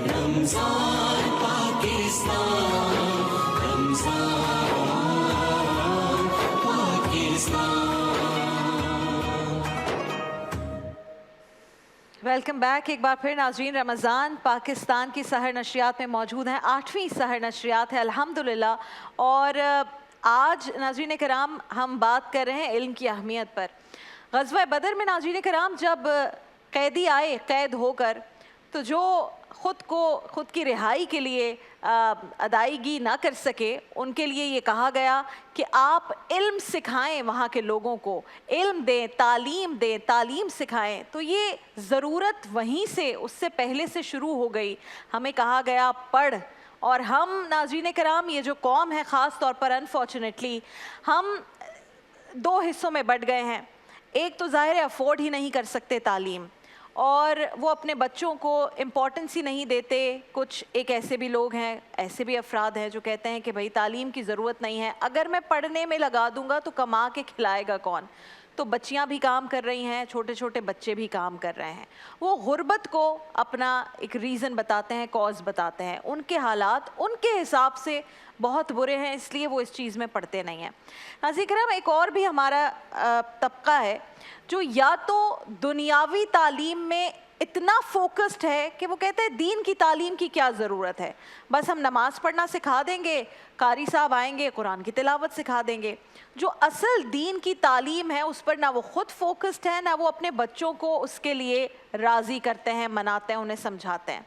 رمضان پاکستان، رمضان پاکستان. ویلکم بیک ایک بار پھر ناظرین. رمضان پاکستان کی سحر نشریات میں موجود ہیں. 8ویں سحر نشریات ہے الحمدللہ. اور آج ناظرین کرام ہم بات کر رہے ہیں علم کی اہمیت پر. غزوہ بدر میں ناظرین کرام جب قیدی آئے قید ہو کر، تو جو خود کی رہائی کے لیے ادائیگی نہ کر سکے ان کے لیے یہ کہا گیا کہ آپ علم سکھائیں، وہاں کے لوگوں کو علم دیں، تعلیم سکھائیں. تو یہ ضرورت وہیں سے، اس سے پہلے سے شروع ہو گئی. ہمیں کہا گیا پڑھ. اور ہم ناظرین کرام یہ جو قوم ہے خاص طور پر انفارچونیٹلی ہم 2 حصوں میں بٹ گئے ہیں. ایک تو ظاہر افورڈ ہی نہیں کر سکتے تعلیم، اور وہ اپنے بچوں کو امپورٹنس ہی نہیں دیتے. کچھ ایک ایسے بھی لوگ ہیں، ایسے بھی افراد ہیں جو کہتے ہیں کہ بھائی تعلیم کی ضرورت نہیں ہے، اگر میں پڑھنے میں لگا دوں گا تو کما کے کھلائے گا کون. تو بچیاں بھی کام کر رہی ہیں، چھوٹے بچے بھی کام کر رہے ہیں. وہ غربت کو اپنا ایک ریزن بتاتے ہیں، کاز بتاتے ہیں. ان کے حالات ان کے حساب سے بہت برے ہیں، اس لیے وہ اس چیز میں پڑھتے نہیں ہیں. ناظرین کرام، ایک اور بھی ہمارا طبقہ ہے جو یا تو دنیاوی تعلیم میں اتنا فوکسڈ ہے کہ وہ کہتے ہیں دین کی تعلیم کی کیا ضرورت ہے، بس ہم نماز پڑھنا سکھا دیں گے، قاری صاحب آئیں گے قرآن کی تلاوت سکھا دیں گے. جو اصل دین کی تعلیم ہے اس پر نہ وہ خود فوکسڈ ہیں، نہ وہ اپنے بچوں کو اس کے لیے راضی کرتے ہیں، مناتے ہیں، انہیں سمجھاتے ہیں.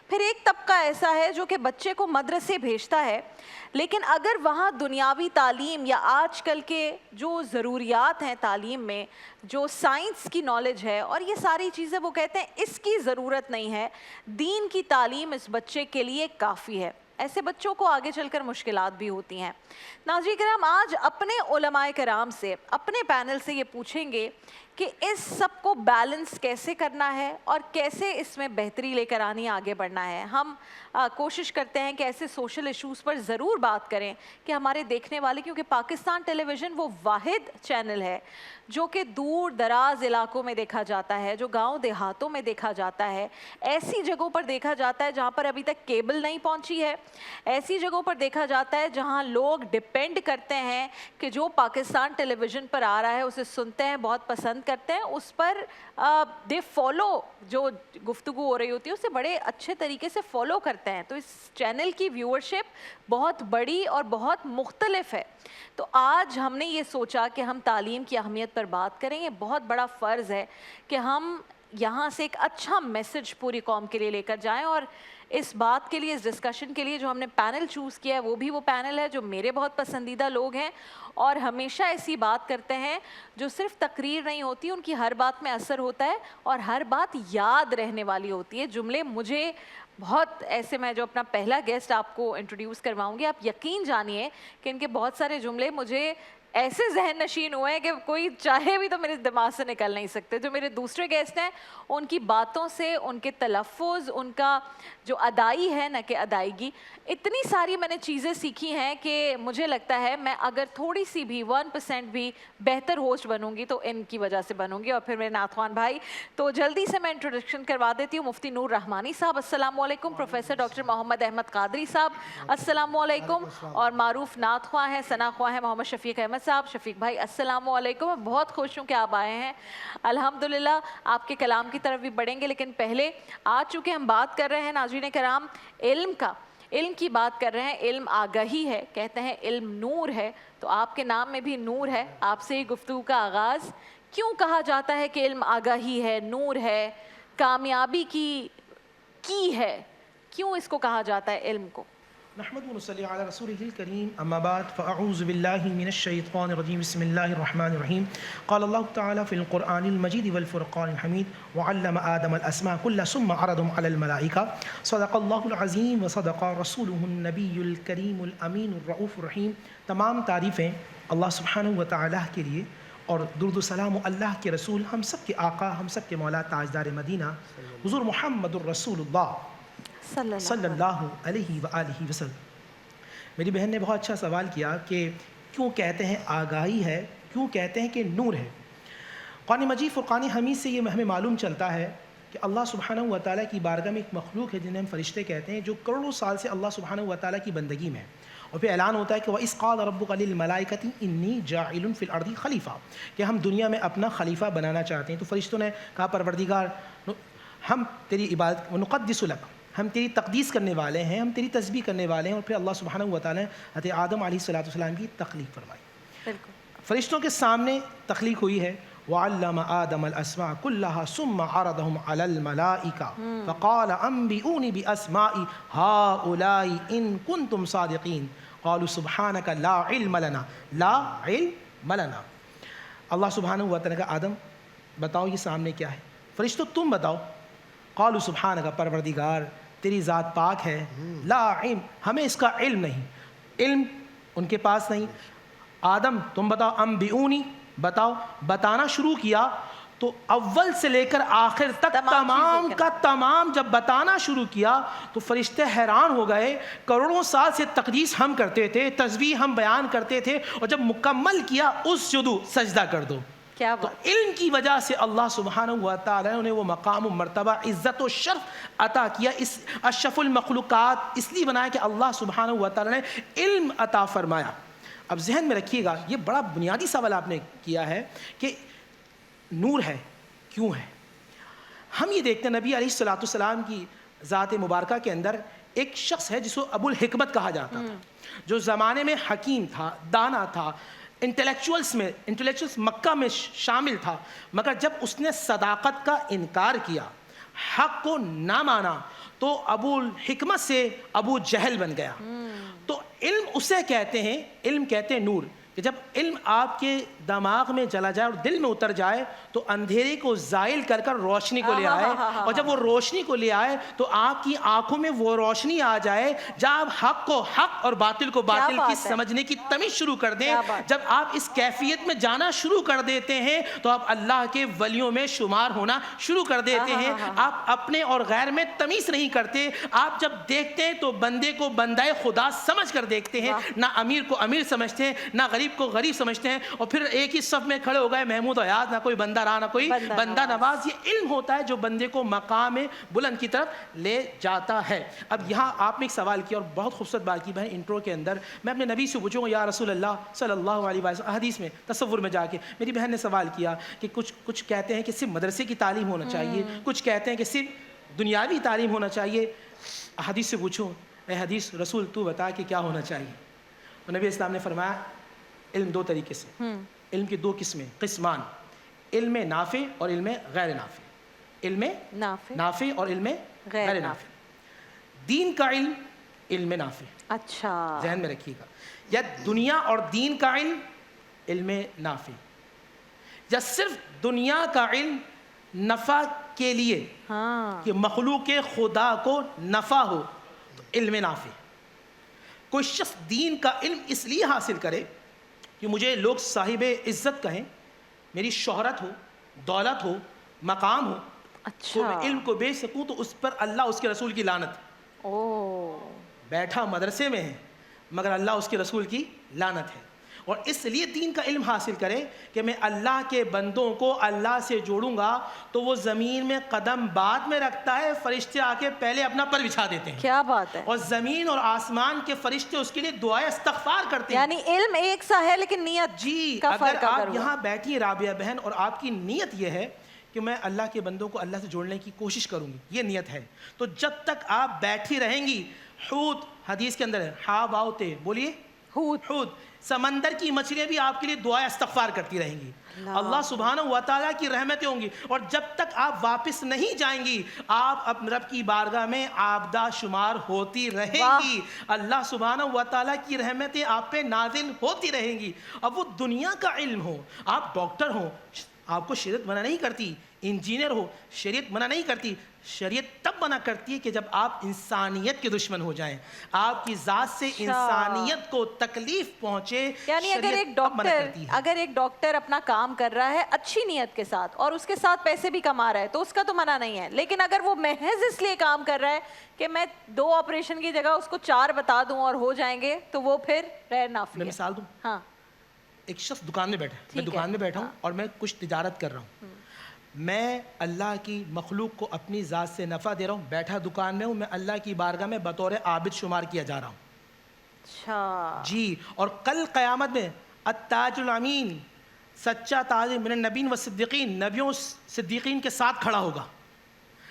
پھر ایک طبقہ ایسا ہے جو کہ بچے کو مدرسے بھیجتا ہے، لیکن اگر وہاں دنیاوی تعلیم یا آج کل کے جو ضروریات ہیں تعلیم میں، جو سائنس کی نالج ہے اور یہ ساری چیزیں، وہ کہتے ہیں اس کی ضرورت نہیں ہے، دین کی تعلیم اس بچے کے لیے کافی ہے. ایسے بچوں کو آگے چل کر مشکلات بھی ہوتی ہیں۔ ناظرین کرام، آج اپنے علماء کرام سے، اپنے پینل سے یہ پوچھیں گے کہ اس سب کو بیلنس کیسے کرنا ہے اور کیسے اس میں بہتری لے کر آنی، آگے بڑھنا ہے۔ ہم کوشش کرتے ہیں کہ ایسے سوشل ایشوز پر ضرور بات کریں کہ ہمارے دیکھنے والے، کیونکہ پاکستان ٹیلی ویژن وہ واحد چینل ہے جو کہ دور دراز علاقوں میں دیکھا جاتا ہے، جو گاؤں دیہاتوں میں دیکھا جاتا ہے، ایسی جگہوں پر دیکھا جاتا ہے جہاں پر ابھی تک کیبل نہیں پہنچی ہے، ایسی جگہوں پر دیکھا جاتا ہے جہاں لوگ ڈیپینڈ کرتے ہیں کہ جو پاکستان ٹیلی ویژن پر آ رہا ہے اسے سنتے ہیں، بہت پسند کرتے ہیں، اس پر دے فالو، جو گفتگو ہو رہی ہوتی ہے اسے بڑے اچھے طریقے سے فالو کرتے ہیں۔ تو اس چینل کی ویورشپ بہت بڑی اور بہت مختلف ہے۔ تو آج ہم نے یہ سوچا کہ ہم تعلیم کی اہمیت پر بات کریں۔ یہ بہت بڑا فرض ہے کہ ہم یہاں سے ایک اچھا میسج پوری قوم کے لیے لے کر جائیں، اور اس بات کے لیے، اس ڈسکشن کے لیے جو ہم نے پینل چوز کیا ہے وہ بھی وہ پینل ہے جو میرے بہت پسندیدہ لوگ ہیں اور ہمیشہ ایسی بات کرتے ہیں جو صرف تقریر نہیں ہوتی، ان کی ہر بات میں اثر ہوتا ہے اور ہر بات یاد رہنے والی ہوتی ہے۔ جملے مجھے بہت ایسے، میں جو اپنا پہلا گیسٹ آپ کو انٹروڈیوس کرواؤں گی، آپ یقین جانیے کہ ان کے بہت سارے جملے مجھے ایسے ذہن نشین ہوئے ہیں کہ کوئی چاہے بھی تو میرے دماغ سے نکل نہیں سکتے۔ جو میرے دوسرے گیسٹ ہیں ان کی باتوں سے، ان کے تلفظ، ان کا جو ادائی ہے نہ کہ ادائیگی، اتنی ساری میں نے چیزیں سیکھی ہیں کہ مجھے لگتا ہے میں اگر تھوڑی سی بھی 1% بھی بہتر ہوسٹ بنوں گی تو ان کی وجہ سے بنوں گی۔ اور پھر میرے ناتخوان بھائی، تو جلدی سے میں انٹروڈکشن کروا دیتی ہوں۔ مفتی نور رحمانی صاحب السلام علیکم، پروفیسر ڈاکٹر محمد احمد قادری صاحب السلام علیکم، اور معروف نعت خواں ہیں، ثنا خواں ہیں محمد شفیق احمد صاحب۔ شفیق بھائی السلام علیکم، میں بہت خوش ہوں کہ آپ آئے ہیں۔ الحمدللہ آپ کے کلام کی طرف بھی بڑھیں گے، لیکن پہلے آج چونکہ ہم بات کر رہے ہیں ناظرین کرام علم کی بات کر رہے ہیں، علم آگاہی ہے، کہتے ہیں علم نور ہے، تو آپ کے نام میں بھی نور ہے۔ آپ سے ہی گفتگو کا آغاز، کیوں کہا جاتا ہے کہ علم آگاہی ہے، نور ہے، کامیابی کی ہے، کیوں اس کو کہا جاتا ہے علم کو؟ نحمد و نصلی علی رسولہ الکریم، اما بعد فاعوذ باللہ من الشیطان الرجیم، بسم اللہ الرحمن الرحیم۔ قال اللہ تعالی فی القرآن المجید والفرقان الحمید وعلم آدم الاسماء كلها ثم عرضهم على الملائکہ صدق اللہ العظیم وصدق رسولہ النبی الکریم الامین الرؤوف الرحیم۔ تمام تعریفیں اللہ سبحانہ و تعالیٰ کے لیے، اور درود و سلام اللہ کے رسول، ہم سب کے آقا، ہم سب کے مولا تاجدار مدینہ حضور محمد الرسول اللہ صلی اللہ علیہ وآلہ وسلم۔ میری بہن نے بہت اچھا سوال کیا کہ کیوں کہتے ہیں آگاہی ہے، کیوں کہتے ہیں کہ نور ہے۔ قرآن مجید فرقان حمید سے یہ ہمیں معلوم چلتا ہے کہ اللہ سبحانہ و تعالیٰ کی بارگاہ میں ایک مخلوق ہے جنہیں ہم فرشتے کہتے ہیں، جو کروڑوں سال سے اللہ سبحانہ و تعالیٰ کی بندگی میں ہے، اور پھر اعلان ہوتا ہے کہ وَإِذْ قَالَ رَبُّكَ لِلْمَلَائِكَةِ إِنِّي جَاعِلٌ فِي الْأَرْضِ خلیفہ، کہ ہم دنیا میں اپنا خلیفہ بنانا چاہتے ہیں۔ تو فرشتوں نے کہا پروردگار ہم تیری عبادت وَنُقَدِّسُ لَكَ، ہم تیری تقدیس کرنے والے ہیں، ہم تیری تسبیح کرنے والے ہیں۔ اور پھر اللہ سبحانہ و تعالیٰ نے حضرت آدم علیہ السلام کی تخلیق فرمائی۔ فرشتوں کے سامنے تخلیق ہوئی ہے۔ وَعَلَّمَ آدَمَ الْأَسْمَاءَ كُلَّهَا ثُمَّ عَرَضَهُمْ عَلَى الْمَلَائِكَةِ فَقَالَ أَنبِئُونِي بِأَسْمَاءِ هَؤُلَاءِ إِن كُنتُمْ صَادِقِينَ قَالُوا سُبْحَانَكَ لَا عِلْمَ لَنَا۔ اللہ سبحانہ و تعالیٰ کا آدم بتاؤ یہ سامنے کیا ہے؟ فرشتوں تم بتاؤ۔ قَالُوا سُبْحَانَكَ، پروردگار تیری ذات پاک ہے، لا علم، ہمیں اس کا علم نہیں، علم ان کے پاس نہیں۔ آدم تم بتاؤ، انبئونی، بتاؤ۔ بتانا شروع کیا تو اول سے لے کر آخر تک تمام کا تمام جب بتانا شروع کیا تو فرشتے حیران ہو گئے۔ کروڑوں سال سے تقدیس ہم کرتے تھے، تسبیح ہم بیان کرتے تھے، اور جب مکمل کیا اسجدوا، سجدہ کر دو۔ تو علم کی وجہ سے اللہ سبحانہ و تعالیٰ نے وہ مقام و مرتبہ، عزت و شرف عطا کیا۔ اس اشرف المخلوقات اس لیے بنایا کہ اللہ سبحانہ و تعالیٰ نے علم عطا فرمایا۔ اب ذہن میں رکھیے گا، یہ بڑا بنیادی سوال آپ نے کیا ہے کہ نور ہے، کیوں ہے؟ ہم یہ دیکھتے ہیں نبی علیہ السلام کی ذات مبارکہ کے اندر ایک شخص ہے جس کو ابو الحکمت کہا جاتا تھا، جو زمانے میں حکیم تھا، دانا تھا، انٹلیکچوئلس مکہ میں شامل تھا، مگر جب اس نے صداقت کا انکار کیا، حق کو نہ مانا، تو ابو الحکمت سے ابو جہل بن گیا۔ تو علم اسے کہتے ہیں، علم کہتے ہیں نور، کہ جب علم آپ کے دماغ میں چلا جائے اور دل میں اتر جائے تو اندھیرے کو زائل کر کر روشنی کو لے آئے, اور جب وہ روشنی کو لے آئے تو آپ کی آنکھوں میں وہ روشنی آ جائے, جب آپ حق کو حق اور باطل کو باطل کی سمجھنے کی تمیز شروع کر دیں, جب آپ اس کیفیت میں جانا شروع کر دیتے ہیں تو آپ اللہ کے ولیوں میں شمار ہونا شروع کر دیتے ہیں. آپ اپنے اور غیر میں تمیز نہیں کرتے. آپ جب دیکھتے ہیں تو بندے کو بندہ خدا سمجھ کر دیکھتے ہیں, نہ امیر کو امیر سمجھتے ہیں, نہ غریب کو غریب سمجھتے ہیں, اور پھر ایک ہی صف میں کھڑے ہو گئے محمود ایاز, نہ کوئی بندہ رہا نہ کوئی بندہ نواز. یہ علم ہوتا ہے جو بندے کو مقام بلند کی طرف لے جاتا ہے. اب یہاں آپ نے ایک سوال کیا اور بہت خوبصورت بات کی بہن انٹرو کے اندر. میں اپنے نبی سے پوچھوں گا یا رسول اللہ صلی اللہ علیہ وسلم, حدیث میں تصور میں جا کے میری بہن نے سوال کیا کہ کچھ کہتے ہیں کہ صرف مدرسے کی تعلیم ہونا چاہیے, کچھ کہتے ہیں کہ صرف دنیاوی تعلیم ہونا چاہیے. حدیث سے پوچھوں اے حدیث رسول تو بتا کہ کیا ہونا چاہیے. اور نبی اسلام نے فرمایا علم دو طریقے سے, علم کی دو قسمیں, قسمان, علم نافع اور علم غیر نافع. علم نافع اور علم غیر نافع. دین کا علم علم نافع, اچھا ذہن میں رکھیے گا, یا دنیا اور دین کا علم علم نافع, یا صرف دنیا کا علم نفع کے لیے کہ مخلوق خدا کو نفع ہو تو علم نافع. کوئی شخص دین کا علم اس لیے حاصل کرے کہ مجھے لوگ صاحب عزت کہیں, میری شہرت ہو, دولت ہو, مقام ہو, تو میں علم کو بیچ سکوں تو اس پر اللہ اس کے رسول کی لعنت. بیٹھا مدرسے میں ہے مگر اللہ اس کے رسول کی لعنت ہے. اور اس لیے دین کا علم حاصل کرے کہ میں اللہ کے بندوں کو اللہ سے جوڑوں گا تو وہ زمین میں قدم بعد میں رکھتا ہے, فرشتے آ کے پہلے اپنا پر بچھا دیتے ہیں. کیا بات ہے. اور زمین اور آسمان کے فرشتے اس کے لیے دعائیں استغفار کرتے ہیں. یعنی علم ایک سا ہے لیکن نیت جی, کا اگر فرق آپ یہاں بیٹھی رابعہ بہن اور آپ کی نیت یہ ہے کہ میں اللہ کے بندوں کو اللہ سے جوڑنے کی کوشش کروں گی, یہ نیت ہے, تو جب تک آپ بیٹھی رہیں گی, حوت حدیث کے اندر ہے, ہا واو تے, بولیے حوت, سمندر کی مچھلیاں بھی آپ کے لیے دعائیں استغفار کرتی رہیں گی. اللہ سبحانہ و تعالیٰ کی رحمتیں ہوں گی, اور جب تک آپ واپس نہیں جائیں گی آپ اپنے رب کی بارگاہ میں عابدہ شمار ہوتی رہیں گی. اللہ سبحانہ و تعالیٰ کی رحمتیں آپ پہ نازل ہوتی رہیں گی. اب وہ دنیا کا علم ہو, آپ ڈاکٹر ہوں, آپ کو شریعت منع نہیں کرتی, انجینئر ہو, شریعت منع نہیں کرتی. شریعت تب منع کرتی ہے کہ جب آپ انسانیت کے دشمن ہو جائیں, آپ کی ذات سے انسانیت کو تکلیف پہنچے. یعنی اگر ایک ڈاکٹر اپنا کام کر رہا ہے اچھی نیت کے ساتھ اور اس کے ساتھ پیسے بھی کما رہا ہے تو اس کا تو منع نہیں ہے, لیکن اگر وہ محض اس لیے کام کر رہا ہے کہ میں 2 آپریشن کی جگہ اس کو 4 بتا دوں اور ہو جائیں گے تو وہ پھر غیر نافع ہے. میں مثال دوں, ہاں, ایک شخص دکان میں بیٹھا, میں دکان میں بیٹھا ہوں اور میں کچھ تجارت کر رہا ہوں, میں اللہ کی مخلوق کو اپنی ذات سے نفع دے رہا ہوں, بیٹھا دکان میں ہوں, میں اللہ کی بارگاہ میں بطور عابد شمار کیا جا رہا ہوں. اچھا جی, اور کل قیامت میں التاج الامین, سچا تاج من النبیین و صدیقین, نبیوں صدیقین کے ساتھ کھڑا ہوگا.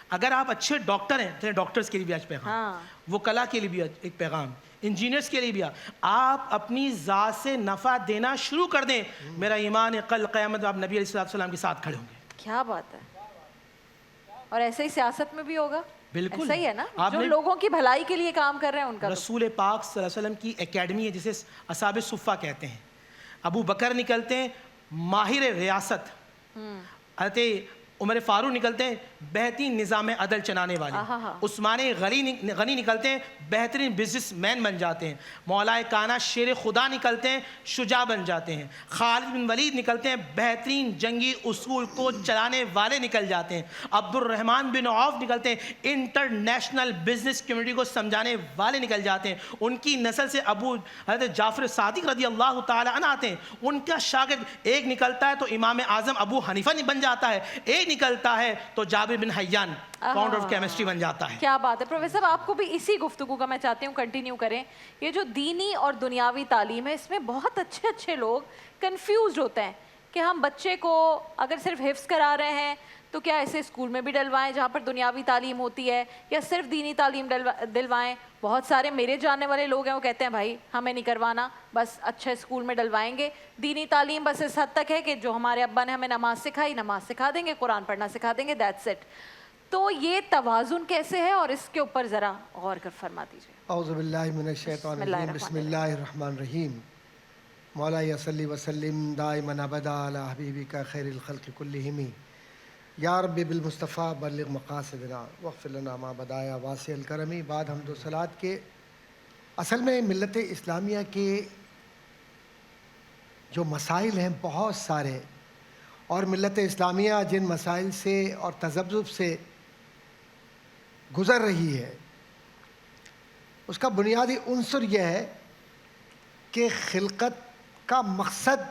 اگر آپ اچھے ڈاکٹر ہیں تو ڈاکٹرز کے لیے بھی آج پیغام, وکلا کے لیے بھی ایک پیغام, انجینئرز کے لیے بھی آپ اپنی ذات سے نفع دینا شروع کر دیں. میرا ایمان ہے کل قیامت آپ نبی علیہ السلام کے ساتھ کھڑے ہوں گے. کیا بات ہے. اور ایسے ہی سیاست میں بھی ہوگا. بالکل ایسا ہی ہے نا, جو لوگوں کی بھلائی کے لیے کام کر رہے ہیں ان کا. رسول پاک صلی اللہ علیہ وسلم کی اکیڈمی ہے جسے اصحاب صفہ کہتے ہیں. ابو بکر نکلتے ہیں ماہر ریاست, حضرت عمر فاروق نکلتے ہیں بہترین نظام عدل چلانے والے, عثمان غنی نکلتے ہیں بہترین بزنس مین بن جاتے ہیں, مولا کانا شیر خدا نکلتے ہیں شجاع بن جاتے ہیں, خالد بن ولید نکلتے ہیں بہترین جنگی اصول کو چلانے والے نکل جاتے ہیں, عبد الرحمن بن عوف نکلتے ہیں انٹرنیشنل بزنس کمیونٹی کو سمجھانے والے نکل جاتے ہیں. ان کی نسل سے حضرت جعفر صادق رضی اللہ تعالیٰ عنہ آتے ہیں, ان کا شاگرد ایک نکلتا ہے تو امام اعظم ابو حنیفہ بن جاتا ہے, ایک نکلتا ہے تو جابر بن حیان فاؤنڈر آف کیمسٹری بن جاتا ہے. کیا بات ہے. پروفیسر آپ کو بھی اسی گفتگو کا میں چاہتی ہوں کنٹینیو کریں. یہ جو دینی اور دنیاوی تعلیم ہے اس میں بہت اچھے لوگ کنفیوزڈ ہوتے ہیں کہ ہم بچے کو اگر صرف حفظ کرا رہے ہیں تو کیا ایسے اسکول میں بھی ڈلوائیں جہاں پر دنیاوی تعلیم ہوتی ہے, یا صرف دینی تعلیم دلوائیں. بہت سارے میرے جاننے والے لوگ ہیں وہ کہتے ہیں بھائی ہمیں نہیں کروانا, بس اچھے اسکول میں ڈلوائیں گے, دینی تعلیم بس اس حد تک ہے کہ جو ہمارے ابا نے ہمیں نماز سکھائی نماز سکھا دیں گے, قرآن پڑھنا سکھا دیں گے, دیٹس اٹ. تو یہ توازن کیسے ہے اور اس کے اوپر ذرا غور کر فرما دیجیے. اعوذ باللہ من الشیطان الرجیم, بسم اللہ الرحمن الرحیم. مولا صلی وسلم دائما ابدا علی حبیبک خیر الخلق کلہم یا رب بالمصطفیٰ بلغ مقاصدنا واغفر لنا ما بدایا واسع الکرمی. بعد حمد و صلات کے اصل میں ملت اسلامیہ کے جو مسائل ہیں بہت سارے، اور ملت اسلامیہ جن مسائل سے اور تذبذب سے گزر رہی ہے اس کا بنیادی عنصر یہ ہے کہ خلقت کا مقصد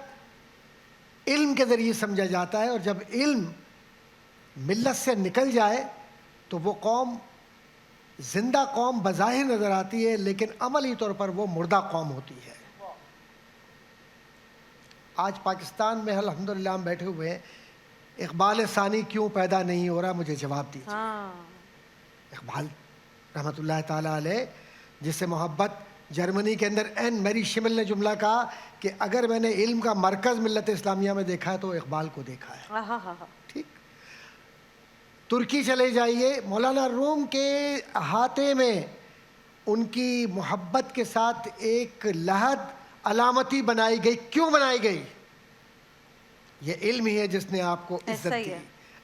علم کے ذریعے سمجھا جاتا ہے، اور جب علم ملت سے نکل جائے تو وہ قوم زندہ قوم بظاہر نظر آتی ہے لیکن عملی طور پر وہ مردہ قوم ہوتی ہے. آج پاکستان میں الحمدللہ ہم بیٹھے ہوئے ہیں، اقبال ثانی کیوں پیدا نہیں ہو رہا؟ مجھے جواب دیجیے. اقبال رحمۃ اللہ تعالیٰ علیہ، جس سے محبت جرمنی کے اندر این میری شمل نے جملہ کہا کہ اگر میں نے علم کا مرکز ملت اسلامیہ میں دیکھا ہے تو اقبال کو دیکھا ہے. ٹھیک. ترکی چلے جائیے، مولانا روم کے احاطے میں ان کی محبت کے ساتھ ایک لحد علامتی بنائی گئی. کیوں بنائی گئی؟ یہ علم ہی ہے جس نے آپ کو عزت دی،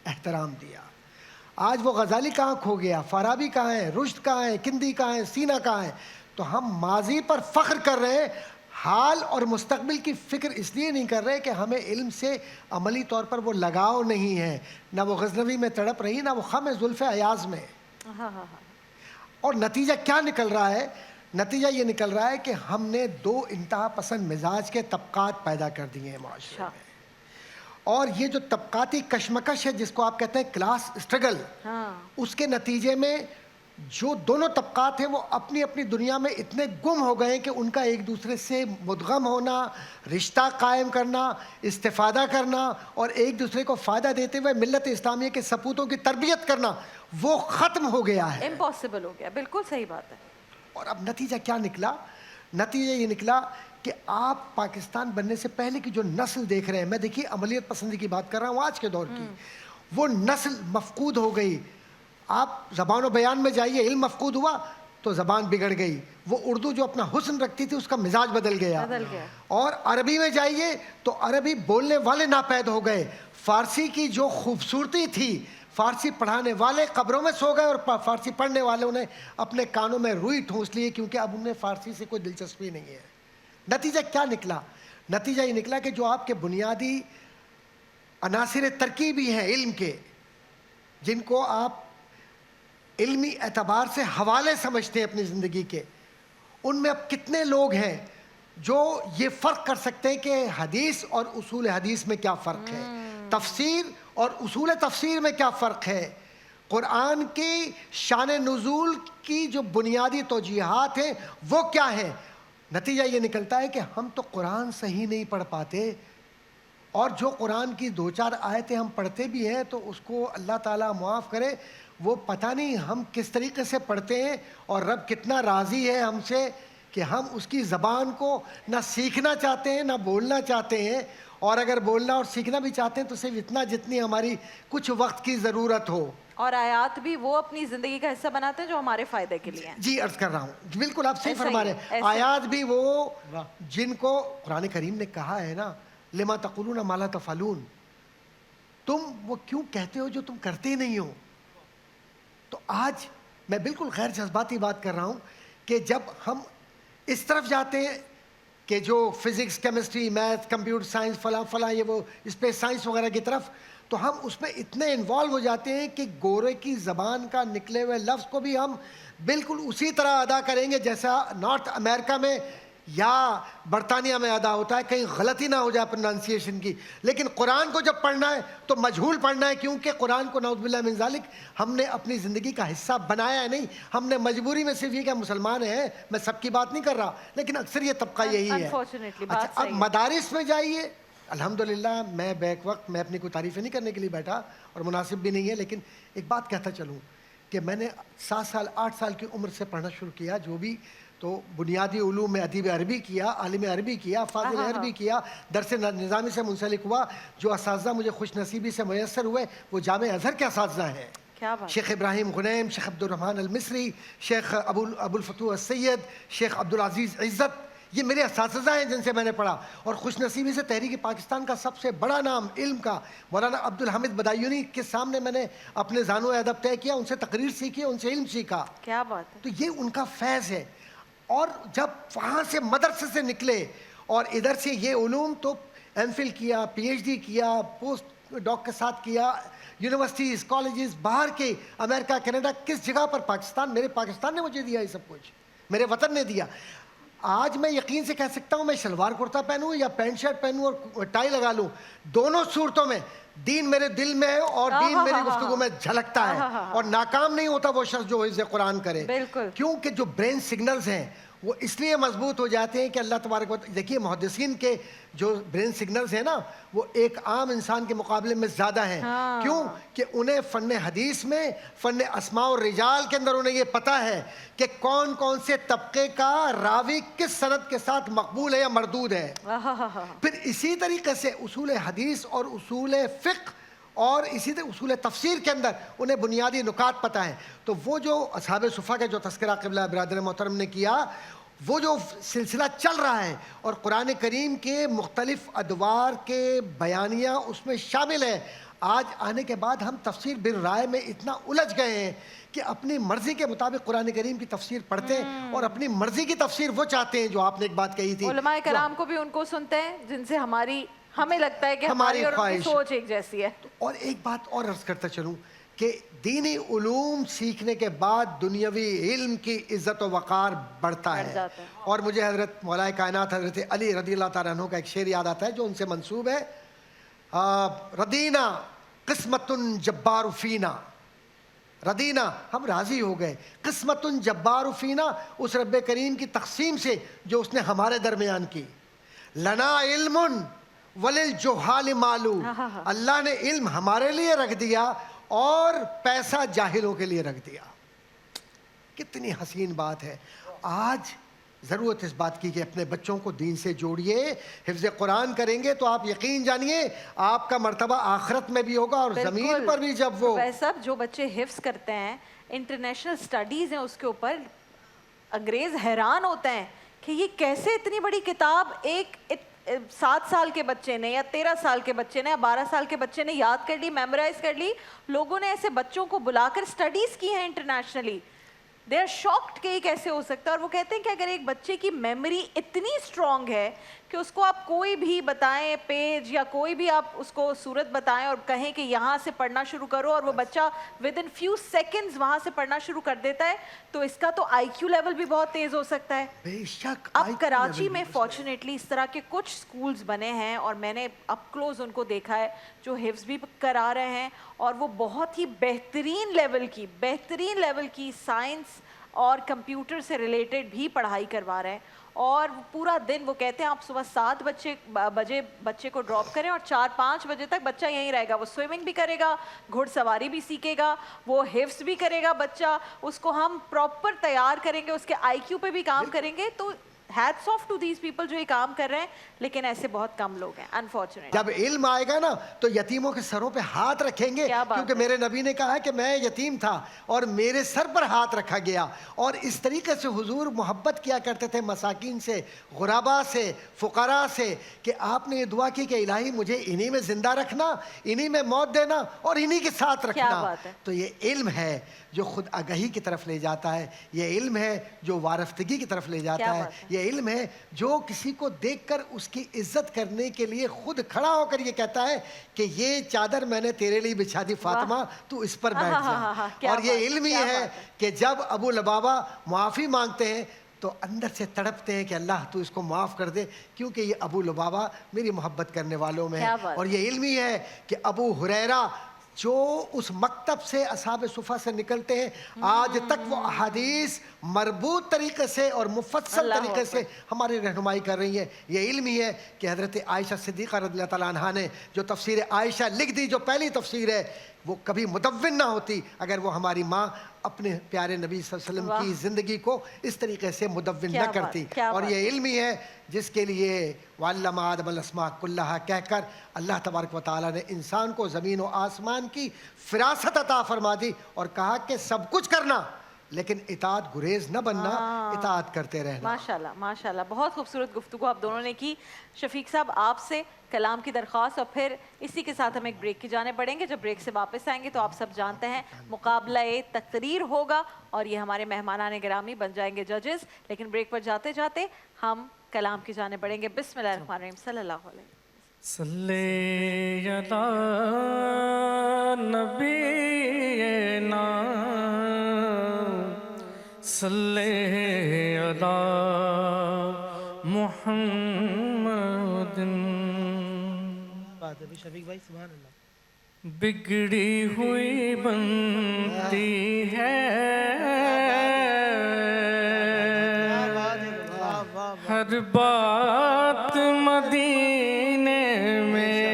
احترام دیا. آج وہ غزالی کہاں کھو گیا، فارابی کہاں ہے، رشد کہاں ہے، کندی کہاں ہے، سینا کہاں ہے؟ تو ہم ماضی پر فخر کر رہے ہیں، حال اور مستقبل کی فکر اس لیے نہیں کر رہے کہ ہمیں علم سے عملی طور پر وہ لگاؤ نہیں ہے. نہ وہ غزنوی میں تڑپ رہی، نہ وہ خم زلف ایاز میں. اور نتیجہ کیا نکل رہا ہے؟ نتیجہ یہ نکل رہا ہے کہ ہم نے دو انتہا پسند مزاج کے طبقات پیدا کر دیے ہیں معاشرے میں. اور یہ جو طبقاتی کشمکش ہے جس کو آپ کہتے ہیں کلاس اسٹرگل، اس کے نتیجے میں جو دونوں طبقات ہیں وہ اپنی اپنی دنیا میں اتنے گم ہو گئے ہیں کہ ان کا ایک دوسرے سے مدغم ہونا، رشتہ قائم کرنا، استفادہ کرنا اور ایک دوسرے کو فائدہ دیتے ہوئے ملت اسلامیہ کے سپوتوں کی تربیت کرنا وہ ختم ہو گیا ہے. امپاسبل ہو گیا. بالکل صحیح بات ہے. اور اب نتیجہ کیا نکلا؟ نتیجہ یہ نکلا کہ آپ پاکستان بننے سے پہلے کی جو نسل دیکھ رہے ہیں، میں دیکھیے عملیت پسندی کی بات کر رہا ہوں آج کے دور کی، وہ نسل مفقود ہو گئی. آپ زبان و بیان میں جائیے، علم مفقود ہوا تو زبان بگڑ گئی. وہ اردو جو اپنا حسن رکھتی تھی اس کا مزاج بدل گیا. اور عربی میں جائیے تو عربی بولنے والے ناپید ہو گئے. فارسی کی جو خوبصورتی تھی، فارسی پڑھانے والے قبروں میں سو گئے اور فارسی پڑھنے والوں نے اپنے کانوں میں روئی ٹھونس لیے کیونکہ اب انہیں فارسی سے کوئی دلچسپی نہیں ہے. نتیجہ کیا نکلا؟ نتیجہ یہ نکلا کہ جو آپ کے بنیادی عناصر ترکیبی ہیں علم کے، جن کو آپ علمی اعتبار سے حوالے سمجھتے ہیں اپنی زندگی کے، ان میں اب کتنے لوگ ہیں جو یہ فرق کر سکتے ہیں کہ حدیث اور اصول حدیث میں کیا فرق ہے، تفسیر اور اصول تفسیر میں کیا فرق ہے، قرآن کی شان نزول کی جو بنیادی توجیہات ہیں وہ کیا ہیں؟ نتیجہ یہ نکلتا ہے کہ ہم تو قرآن صحیح نہیں پڑھ پاتے، اور جو قرآن کی دو چار آیتیں ہم پڑھتے بھی ہیں تو اس کو اللہ تعالیٰ معاف کرے، وہ پتہ نہیں ہم کس طریقے سے پڑھتے ہیں اور رب کتنا راضی ہے ہم سے کہ ہم اس کی زبان کو نہ سیکھنا چاہتے ہیں نہ بولنا چاہتے ہیں، اور اگر بولنا اور سیکھنا بھی چاہتے ہیں تو صرف اتنا جتنی ہماری کچھ وقت کی ضرورت ہو. اور آیات بھی وہ اپنی زندگی کا حصہ بناتے ہیں جو ہمارے فائدے کے لیے ہیں. جی عرض کر رہا ہوں، بالکل آپ صحیح فرما رہے ہیں. آیات بھی وہ جن کو قرآن کریم نے کہا ہے نا، لما تقولون ما لا تفعلون، تم وہ کیوں کہتے ہو جو تم کرتے نہیں ہو. تو آج میں بالکل غیر جذباتی بات کر رہا ہوں کہ جب ہم اس طرف جاتے ہیں کہ جو physics, chemistry, math, computer science, فلاں فلاں یہ وہ اسپیس سائنس وغیرہ کی طرف، تو ہم اس میں اتنے انوالو ہو جاتے ہیں کہ گورے کی زبان کا نکلے ہوئے لفظ کو بھی ہم بالکل اسی طرح ادا کریں گے جیسا نارتھ امریکہ میں یا برطانیہ میں ادا ہوتا ہے، کہیں غلطی نہ ہو جائے پروننسیشن کی. لیکن قرآن کو جب پڑھنا ہے تو مجہول پڑھنا ہے، کیونکہ قرآن کو نعوذ باللہ من ذالک ہم نے اپنی زندگی کا حصہ بنایا ہے. نہیں، ہم نے مجبوری میں صرف یہ کہ مسلمان ہیں، میں سب کی بات نہیں کر رہا لیکن اکثر یہ طبقہ یہی ہے. اچھا، اب مدارس میں جائیے، الحمدللہ میں بیک وقت میں اپنی کوئی تعریفیں نہیں کرنے کے لیے بیٹھا اور مناسب بھی نہیں ہے، لیکن ایک بات کہتا چلوں کہ میں نے 7 سال 8 سال کی عمر سے پڑھنا شروع کیا، جو بھی تو بنیادی علوم میں ادیب عربی کیا، عالم عربی کیا، فاضل عربی کیا، درس نظامی سے منسلک ہوا. جو اساتذہ مجھے خوش نصیبی سے میسر ہوئے وہ جامع ازہر کے اساتذہ ہیں. شیخ ابراہیم غنیم، شیخ عبد الرحمن المصری، شیخ ابو الفتوح السید، شیخ عبدالعزیز عزت، یہ میرے اساتذہ ہیں جن سے میں نے پڑھا. اور خوش نصیبی سے تحریک پاکستان کا سب سے بڑا نام علم کا مولانا عبدالحمید بدایونی کے سامنے میں نے اپنے زانو ادب طے کیا, ان سے تقریر سیکھی, ان سے علم سیکھا. کیا بات ہے. تو یہ ان کا فیض ہے. اور جب وہاں سے مدرسے سے نکلے اور ادھر سے یہ علوم, تو ایم فل کیا, پی ایچ ڈی کیا, پوسٹ ڈاک کے ساتھ کیا, یونیورسٹیز, کالجز باہر کے, امریکہ, کینیڈا, کس جگہ پر میرے پاکستان نے مجھے دیا یہ سب کچھ, میرے وطن نے دیا. آج میں یقین سے کہہ سکتا ہوں میں شلوار کرتا پہنوں یا پینٹ شرٹ پہنوں اور ٹائی لگا لوں, دونوں صورتوں میں دین میرے دل میں ہے اور دین میری گفتگو میں جھلکتا ہے. اور ناکام نہیں ہوتا وہ شخص جو حفظ قرآن کرے, کیونکہ جو برین سگنلز ہیں وہ اس لیے مضبوط ہو جاتے ہیں کہ اللہ تبارک و تعالیٰ, دیکھیے محدثین کے جو برین سگنلز ہیں نا وہ ایک عام انسان کے مقابلے میں زیادہ ہیں. کیوں کہ انہیں فن حدیث میں, فن اسماء و رجال کے اندر انہیں یہ پتہ ہے کہ کون کون سے طبقے کا راوی کس سند کے ساتھ مقبول ہے یا مردود ہے. پھر اسی طریقے سے اصول حدیث اور اصول فقہ اور اسی طرح اصول تفسیر کے اندر انہیں بنیادی نکات پتہ ہیں. تو وہ جو اصحاب صفا کا جو تذکرہ قبلہ برادر محترم نے کیا, وہ جو سلسلہ چل رہا ہے اور قرآن کریم کے مختلف ادوار کے بیانیہ اس میں شامل ہے. آج آنے کے بعد ہم تفسیر بن رائے میں اتنا الجھ گئے ہیں کہ اپنی مرضی کے مطابق قرآن کریم کی تفسیر پڑھتے ہیں اور اپنی مرضی کی تفسیر وہ چاہتے ہیں. جو آپ نے ایک بات کہی تھی, علماء کرام کو بھی ان کو سنتے ہیں جن سے ہمیں لگتا ہے کہ ہماری اور ان کی سوچ ایک جیسی ہے. اور ایک بات اور عرض کرتا چلوں کہ دینی علوم سیکھنے کے بعد دنیاوی علم کی عزت و وقار بڑھتا ہے. اور مجھے حضرت مولا کائنات حضرت علی رضی اللہ تعالیٰ عنہ کا ایک شعر یاد آتا ہے جو ان سے منسوب ہے, ردینا قسمت جبار فینا. ردینا, ہم راضی ہو گئے, قسمت جبار فینا, اس رب کریم کی تقسیم سے جو اس نے ہمارے درمیان کی. لنا علم وللجہال مالو, اللہ نے علم ہمارے لیے رکھ دیا اور پیسہ جاہلوں کے لیے رکھ دیا. کتنی حسین بات ہے. آج ضرورت اس بات کی کہ اپنے بچوں کو دین سے جوڑیے. حفظ قرآن کریں گے تو آپ یقین جانیے آپ کا مرتبہ آخرت میں بھی ہوگا اور زمین پر بھی. جب وہ صاحب جو بچے حفظ کرتے ہیں, انٹرنیشنل سٹڈیز ہیں اس کے اوپر, انگریز حیران ہوتے ہیں کہ یہ کیسے اتنی بڑی کتاب ایک 7 سال کے بچے نے یا 13 سال کے بچے نے یا 12 سال کے بچے نے یاد کر لی, میمورائز کر لی. لوگوں نے ایسے بچوں کو بلا کر سٹڈیز کی ہیں انٹرنیشنلی. دے آر شاکڈ کہ یہ کیسے ہو سکتا ہے. اور وہ کہتے ہیں کہ اگر ایک بچے کی میموری اتنی اسٹرانگ ہے کہ اس کو آپ کوئی بھی بتائیں پیج یا کوئی بھی آپ اس کو صورت بتائیں اور کہیں کہ یہاں سے پڑھنا شروع کرو, اور وہ بچہ ود ان فیو سیکنڈز وہاں سے پڑھنا شروع کر دیتا ہے, تو اس کا تو آئی کیو لیول بھی بہت تیز ہو سکتا ہے. بے شک. اب کراچی میں فارچونیٹلی اس طرح کے کچھ سکولز بنے ہیں اور میں نے اپ کلوز ان کو دیکھا ہے جو حفظ بھی کرا رہے ہیں اور وہ بہت ہی بہترین لیول کی سائنس اور کمپیوٹر سے ریلیٹڈ بھی پڑھائی کروا رہے ہیں. اور پورا دن وہ کہتے ہیں آپ صبح 7 بجے بچے کو ڈراپ کریں اور 4-5 بجے تک بچہ یہیں رہے گا. وہ سوئمنگ بھی کرے گا, گھڑ سواری بھی سیکھے گا, وہ حفظ بھی کرے گا بچہ, اس کو ہم پراپر تیار کریں گے, اس کے آئی کیو پہ بھی کام کریں گے. تو hats of two these people جو یہ کام کر رہے ہیں, لیکن ایسے بہت کم لوگ ہیں انفارچونیٹ. جب علم آئے گا نا تو یتیموں کے سروں پہ ہاتھ رکھیں گے, کیونکہ میرے نبی نے کہا کہ میں یتیم تھا اور میرے سر پر ہاتھ رکھا گیا. اور اس طریقے سے حضور محبت کیا کرتے تھے مساکین سے, غربا سے, فقراء سے, کہ آپ نے یہ دعا کی کہ الہی مجھے انہی میں زندہ رکھنا, انہی میں موت دینا اور انہی کے ساتھ رکھنا. تو یہ علم ہے جو خود آگہی کی طرف لے جاتا ہے, یہ علم ہے جو وارفتگی کی طرف لے جاتا ہے, یہ علم ہے جو کسی کو دیکھ کر اس کی عزت کرنے کے لیے خود کھڑا ہو کر یہ کہتا ہے کہ یہ چادر میں نے تیرے لیے بچھا دی فاطمہ, تو اس پر بیٹھ جا. اور یہ علم ہی ہے کہ جب ابو لبابہ معافی مانگتے ہیں تو اندر سے تڑپتے ہیں کہ اللہ تو اس کو معاف کر دے, کیونکہ یہ ابو لبابہ میری محبت کرنے والوں میں ہے. اور یہ علم ہی ہے کہ ابو ہریرہ جو اس مکتب سے اصحاب صفا سے نکلتے ہیں, آج تک وہ احادیث مربوط طریقے سے اور مفصل طریقے سے ہماری رہنمائی کر رہی ہیں. یہ علم ہی ہے کہ حضرت عائشہ صدیقہ رضی اللہ تعالیٰ عنہا نے جو تفسیر عائشہ لکھ دی, جو پہلی تفسیر ہے, وہ کبھی مدون نہ ہوتی اگر وہ ہماری ماں اپنے پیارے نبی صلی اللہ علیہ وسلم کی زندگی کو اس طریقے سے مدون نہ کرتی. اور یہ علم ہی ہے جس کے لیے وعلم آدم الاسماء کلھا کہہ کر اللہ تبارک و تعالیٰ نے انسان کو زمین و آسمان کی فراست عطا فرما دی اور کہا کہ سب کچھ کرنا لیکن اطاعت گریز نہ بننا، اطاعت کرتے رہنا۔ ماشاءاللہ ماشاءاللہ، بہت خوبصورت گفتگو آپ دونوں نے کی۔ شفیق صاحب آپ سے کلام کی درخواست، اور پھر اسی کے ساتھ ہم ایک بریک کی جانے پڑیں گے۔ جب بریک سے واپس آئیں گے تو آپ سب جانتے ہیں مقابلہ تقریر ہوگا اور یہ ہمارے مہمانان گرامی بن جائیں گے ججز، لیکن بریک پر جاتے جاتے ہم کلام کی جانے پڑیں گے۔ بسم اللہ الرحمن الرحیم، صلی اللہ علیہ وسلم۔ صلی علی نبینا صلی علی محمد۔ بات ہے شفیق بھائی، سبحان اللہ۔ بگڑی ہوئی بنتی ہے ہر بات مدینے میں،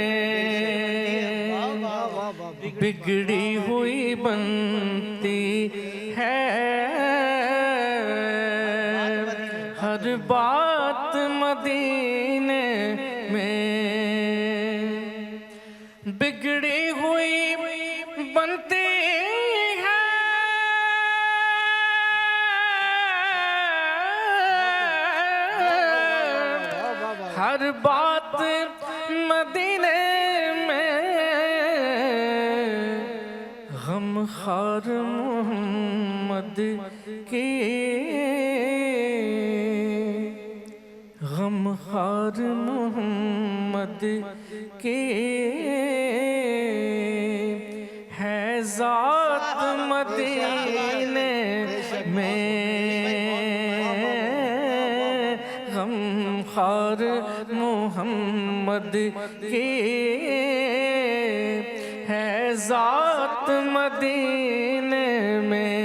بگڑی ہوئی بنتی ہے ہر بات مدینے میں، بگڑی ہوئی بنتی ہے ہر بات مدینے میں، غم خار محمد کی، غم خار محمد کی ہے ذات مدینے میں، غم خار محمد کی ہے ذات مدینے میں۔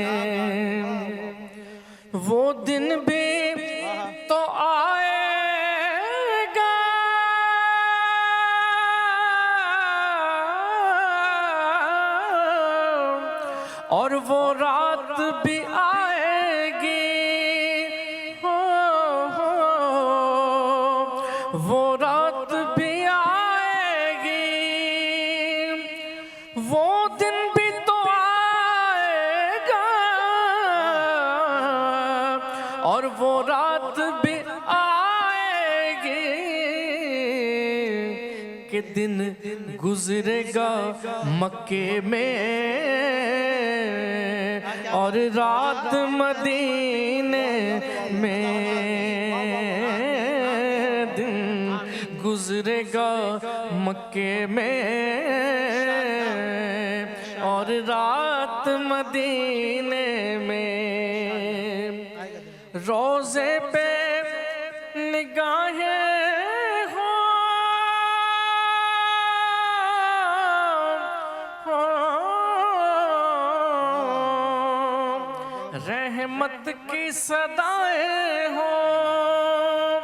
وہ دن بھی تو آئے گا اور وہ رات بھی آئے گی، وہ رات بھی آئے گی، وہ دن بھی تو آئے گا اور وہ رات بھی آئے گی کہ دن گزرے گا مکے میں اور رات مدینے میں، دن گزرے گا مکے میں اور رات مدینے میں، روزے پہ نگاہیں رحمت کی صدائیں ہوں،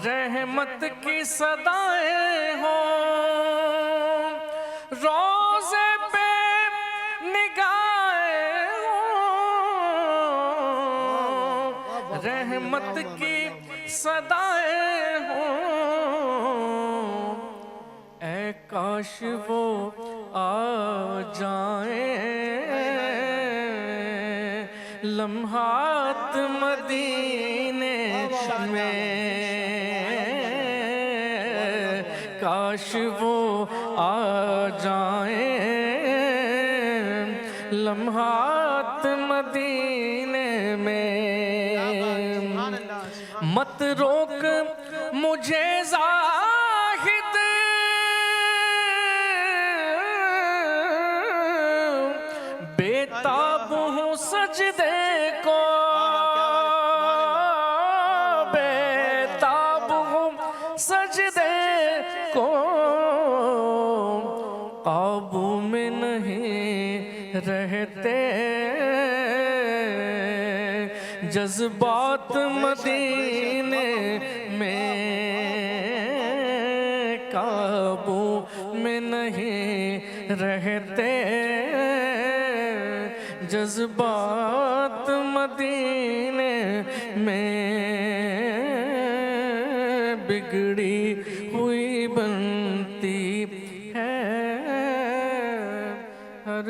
رحمت کی صدائیں ہوں، روزے پہ نگاہیں ہوں، رحمت کی صدائیں ہوں، اے کاش وہ آ جائیں لمحات مدینے میں، کاش وہ آ جائیں لمحات مدینے میں، مت روک مجھے زاہد بےتاب ہوں سجدے کو، بےتاب ہوں سجدے کو، قابو میں نہیں رہتے جذبات مدینے میں، قابو میں نہیں رہتے جذبات مدینے میں، بگڑی ہوئی بنتی ہے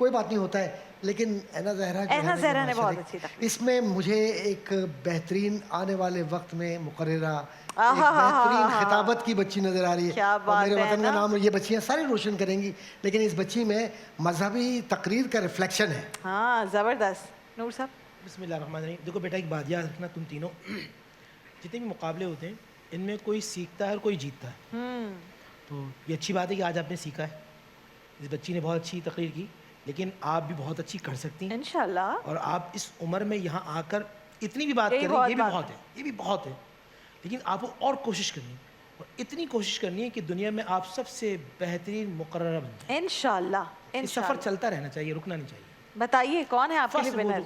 کوئی بات نہیں ہوتا ہے، لیکن اینا زہرا جو ہے اینا نا، زہرا نے ماشاء بہت اللہ، اچھی تقریر، اس میں مجھے ایک بہترین آنے والے وقت میں مقررہ، ایک آہا ہا ہا بہترین ہا۔ خطابت کی بچی نظر آ رہی ہے. کیا اور بات میرے ہے وطن کا نا۔ نام یہ بچیاں ساری روشن کریں گی، لیکن اس بچی میں مذہبی تقریر کا ریفلیکشن ہے. ہاں زبردست. نور صاحب. بسم اللہ الرحمن الرحیم. دیکھو بیٹا، ایک بات یاد رکھنا، تم تینوں جتنے بھی مقابلے ہوتے ہیں ان میں کوئی سیکھتا ہے اور کوئی جیتتا ہے. تو یہ اچھی بات ہے کہ آج آپ نے سیکھا ہے. اس بچی نے بہت اچھی تقریر کی، لیکن آپ بھی بہت اچھی کر سکتی ہیں انشاءاللہ. اور آپ اس عمر میں یہاں آ کر اتنی بھی بات یہی کر رہے ہیں، یہ بھی بہت بہت ہے، یہ بھی بہت ہے. لیکن آپ کو اور کوشش کرنی ہے، اور اتنی کوشش کرنی ہے کہ دنیا میں آپ سب سے بہترین مقررہ بن جائیں. انشاءاللہ. یہ سفر انشاءاللہ. چلتا رہنا چاہیے، رکنا نہیں چاہیے. بتائیے کون ہے آپ کے لیے First ونر؟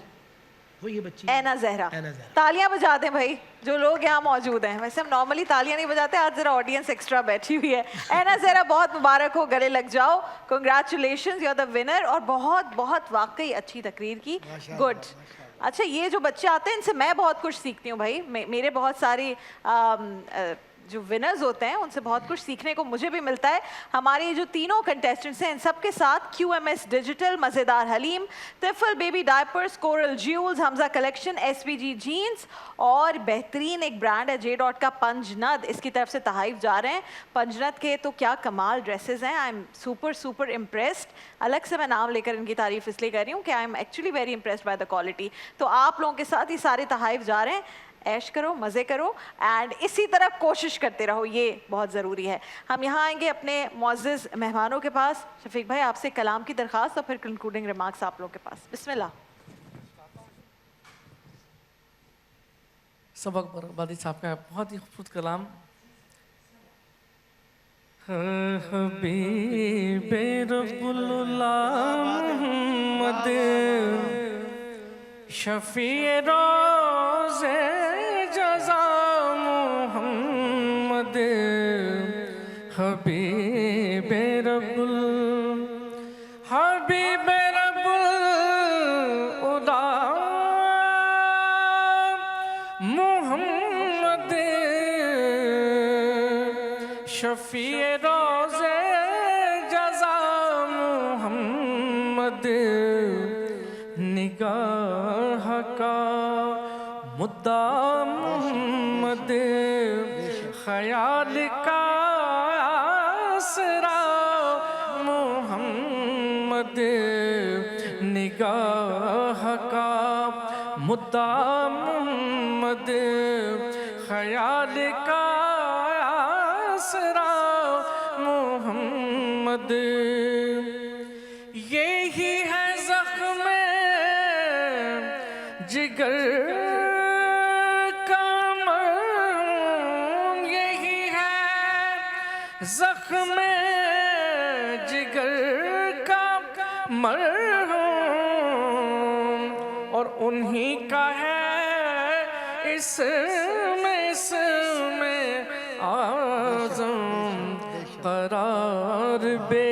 وہ یہ بچی اینا زہرا. اینا زہرا. تالیاں بجا دیں بھائی جو لوگ یہاں موجود ہیں. ویسے ہم نارملی تالیاں نہیں بجاتے، آج ذرا آڈینس ایکسٹرا بیٹھی ہوئی ہے. اینا زہرا بہت مبارک ہو، گلے لگ جاؤ. Congratulations, you are the winner. اور بہت بہت واقعی اچھی تقریر کی. گڈ. اچھا، یہ جو بچے آتے ہیں ان سے میں بہت کچھ سیکھتی ہوں بھائی. میرے بہت ساری جو ونرز ہوتے ہیں ان سے بہت کچھ سیکھنے کو مجھے بھی ملتا ہے. ہمارے جو تینوں کنٹیسٹنٹس ہیں ان سب کے ساتھ QMS ڈیجیٹل، مزیدار حلیم، طفل بیبی ڈائپرز، کورل جیولز، حمزہ کلیکشن، SPG جینز اور بہترین ایک برانڈ ہے J. کا پنجند، اس کی طرف سے تحائف جا رہے ہیں. پنجند کے تو کیا کمال ڈریسز ہیں. I am super impressed. الگ سے میں نام لے کر ان کی تعریف اس لیے کر رہی ہوں کہ I am actually very impressed by the quality. تو آپ لوگوں کے ساتھ یہ سارے تحائف جا رہے ہیں. عیش کرو، مزے کرو، اینڈ اسی طرح کوشش کرتے رہو، یہ بہت ضروری ہے. ہم یہاں آئیں گے اپنے معزز مہمانوں کے پاس. شفیق بھائی آپ سے کلام کی درخواست اور پھر کنکلوڈنگ ریمارکس آپ لوگوں کے پاس. بسم اللہ. سبق بربادی صاحب کا بہت ہی خوبصورت کلام. حبیب رسول اللہ محمد شفیع روز جزا محمد حبیب رب حبیب رب العلا محمد شفیع روز جزا محمد نگاہ کا مدعا محمد خیال کا آسرا محمد نگاہ کا مدعا محمد خیال کا آسرا محمد یہی ہے زخم جگر کا مرہم یہی ہے زخم جگر کا مرہم اور انہی کا ہے اس میں اعظم قرار بے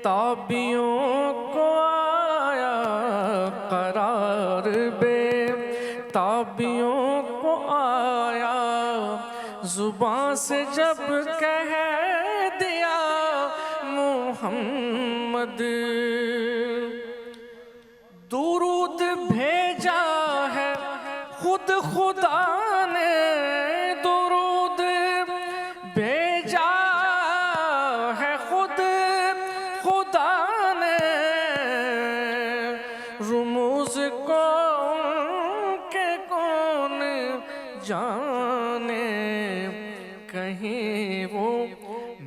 تابیوں کو آیا قرار بے تابیوں کو آیا زبان سے جب کہہ دیا محمد درود بھیجا ہے خود خدا نے درود بھیجا ہے خود خدا نے رموز کون کے کون جانے کہیں وہ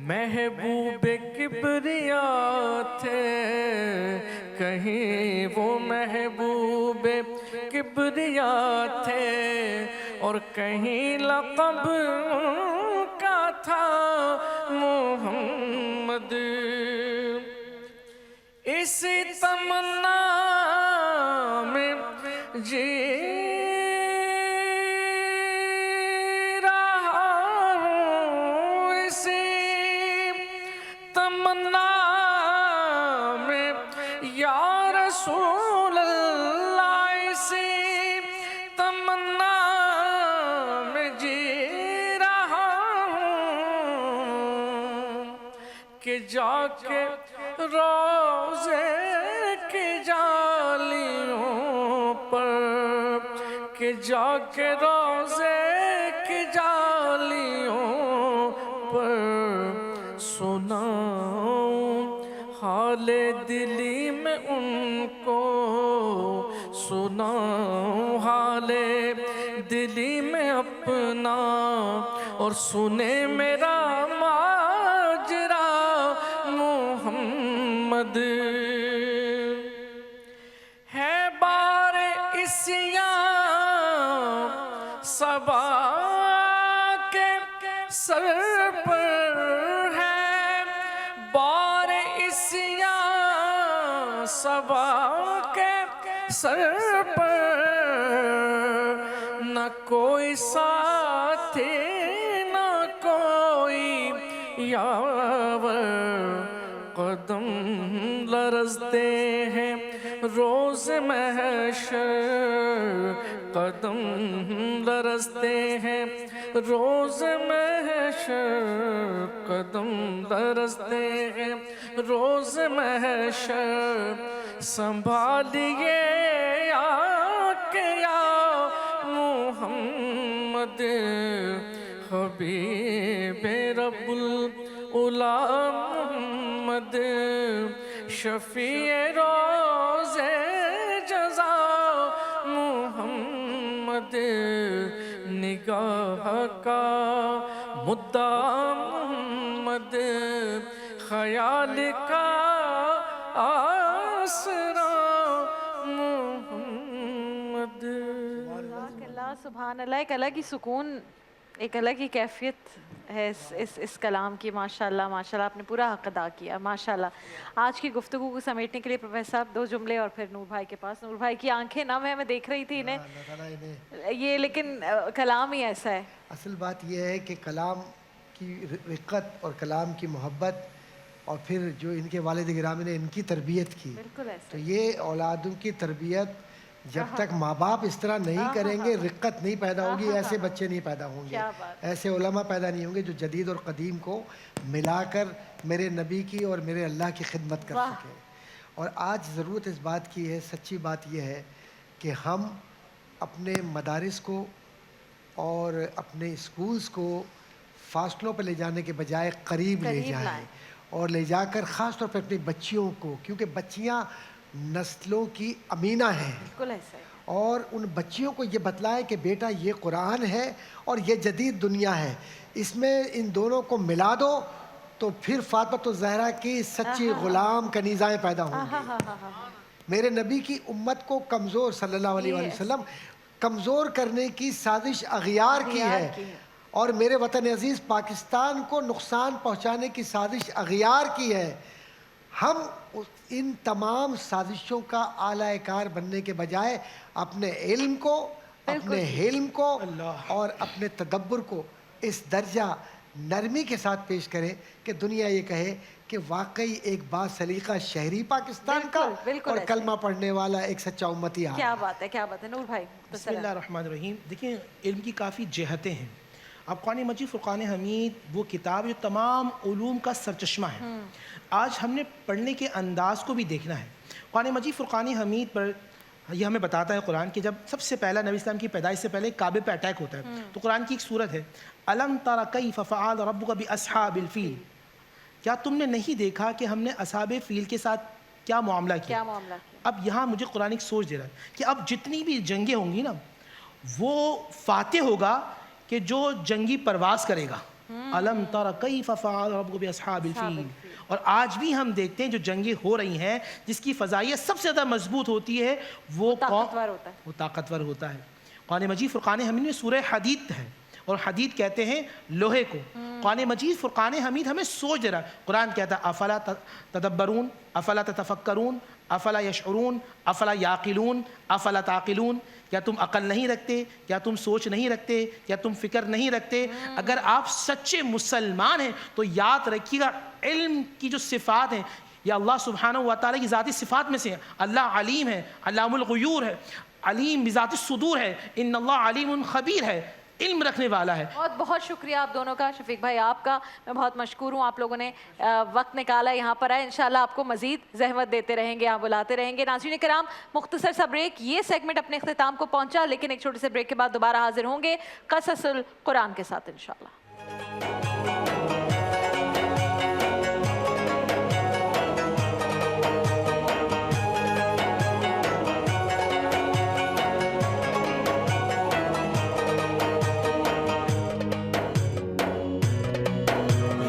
محبوب کبریا تھے کہیں وہ محبوب کبریا تھے اور کہیں لقب کا تھا محمد اسی تمنا میں جی رہا ہوں اسی تمنا میں یا رسول اللہ اسی تمنا میں جی رہا ہوں کہ جا کے روزے کی جالیوں پر، کہ جا کے روزے کی جالیوں پر سناؤں حال دلی میں ان کو، سناؤں حال دلی میں اپنا، اور سنے میرا ماجرا محمد ہے بار عصیاں صبا کے سر پر ہے، بار عصیاں صبا کے سر پر، نہ کوئی ساتھی نہ کوئی یاور، قدم لرزتے ہیں روز محشر، قدم لرزتے ہیں روز محشر، قدم لرزتے ہیں روز محشر، سنبھالیے یا کہ یا محمد حبیب رب العلا محمد، شفیع روز جزا محمد، نگاہ کا مدعا محمد، خیال کا آسرا محمد۔ اللہ سبحان اللہ، ایک الگ ہی سکون، ایک الگ ہی کیفیت ہے اس کلام کی۔ ماشاءاللہ ماشاءاللہ، آپ نے پورا حق ادا کیا ماشاءاللہ۔ آج کی گفتگو کو سمیٹنے کے لیے پروفیسر صاحب 2 جملے اور پھر نور بھائی کے پاس۔ نور بھائی کی آنکھیں نم ہیں، میں دیکھ رہی تھی انہیں، یہ لیکن کلام ہی ایسا ہے۔ اصل بات یہ ہے کہ کلام کی رقت اور کلام کی محبت، اور پھر جو ان کے والد گرامی نے ان کی تربیت کی، بالکل ایسا تو یہ اولادوں کی تربیت جب تک ماں باپ اس طرح نہیں کریں گے، رقت نہیں پیدا ہوگی، ایسے بچے نہیں پیدا ہوں گے، ایسے علماء پیدا نہیں ہوں گے جو جدید اور قدیم کو ملا کر میرے نبی کی اور میرے اللہ کی خدمت کر سکے۔ اور آج ضرورت اس بات کی ہے، سچی بات یہ ہے کہ ہم اپنے مدارس کو اور اپنے اسکولز کو فاصلوں پہ لے جانے کے بجائے قریب لے جائیں، اور لے جا کر خاص طور پہ اپنی بچیوں کو، کیونکہ بچیاں نسلوں کی امینہ ہیں، بالکل ایسا ہے، اور ان بچیوں کو یہ بتلائیں کہ بیٹا یہ قرآن ہے اور یہ جدید دنیا ہے، اس میں ان دونوں کو ملا دو تو پھر فاطمۃ الزہرا کی سچی غلام کنیزائیں پیدا ہوں گی۔ میرے نبی کی امت کو کمزور صلی اللہ علیہ وسلم کمزور کرنے کی سازش اغیار کی ہے، اور میرے وطن عزیز پاکستان کو نقصان پہنچانے کی سازش اغیار کی ہے۔ ہم ان تمام سازشوں کا اعلیٰ کار بننے کے بجائے اپنے علم کو، اپنے حلم کو اور اپنے تدبر کو اس درجہ نرمی کے ساتھ پیش کریں کہ دنیا یہ کہے کہ واقعی ایک با سلیقہ شہری پاکستان کا اور کلمہ پڑھنے والا ایک سچا امتی ہے۔ کیا بات ہے، کیا بات ہے نور بھائی۔ بسم اللہ الرحمن الرحیم۔ دیکھیں، علم کی کافی جہتیں ہیں۔ اب قرآن مجید فرقان حمید وہ کتاب جو تمام علوم کا سرچشمہ ہے۔ آج ہم نے پڑھنے کے انداز کو بھی دیکھنا ہے۔ قرآن مجید فرقان حمید پر یہ ہمیں بتاتا ہے قرآن کہ جب سب سے پہلا نبی اسلام کی پیدائش سے پہلے کعبے پہ اٹیک ہوتا ہے، تو قرآن کی ایک صورت ہے، الم تر کیف فعل ربک باصحاب الفیل، کیا تم نے نہیں دیکھا کہ ہم نے اصحاب فیل کے ساتھ کیا معاملہ کیا؟ اب یہاں مجھے قرآن ایک سوچ دے رہا ہے کہ اب جتنی بھی جنگیں ہوں گی نا، وہ فاتح ہوگا کہ جو جنگی پرواز کرے گا۔ الم تر کیف فعل ربک باصحاب الفیل۔ اور آج بھی ہم دیکھتے ہیں جو جنگیں ہو رہی ہیں جس کی فضائیت سب سے زیادہ مضبوط ہوتی ہے وہ طاقتور ہوتا ہے۔ قرآن مجید فرقان حمید میں سورہ حدید ہے، اور حدید کہتے ہیں لوہے کو۔ قرآن مجید فرقان حمید ہمیں سوچ دے رہا ہے۔ قرآن کہتا ہے افلا تدبرون، افلا تتفکرون، افلا یشعرون، افلا یعقلون، افلا تعقلون، کیا تم عقل نہیں رکھتے؟ کیا تم سوچ نہیں رکھتے؟ کیا تم فکر نہیں رکھتے؟ اگر آپ سچے مسلمان ہیں تو یاد رکھیے گا علم کی جو صفات ہیں یہ اللہ سبحانہ و تعالیٰ کی ذاتی صفات میں سے ہیں۔ اللہ علیم ہے، علام الغیور ہے، علیم بذات الصدور ہے، ان اللہ علیم خبیر ہے۔ علم رکھنے والا ہے. بہت بہت شکریہ آپ دونوں کا. شفیق بھائی آپ کا میں بہت مشکور ہوں, آپ لوگوں نے وقت نکالا یہاں پر آئے. انشاءاللہ آپ کو مزید زحمت دیتے رہیں گے, یہاں بلاتے رہیں گے. ناظرین کرام, مختصر سا بریک, یہ سیگمنٹ اپنے اختتام کو پہنچا, لیکن ایک چھوٹے سے بریک کے بعد دوبارہ حاضر ہوں گے قصص القرآن کے ساتھ انشاءاللہ.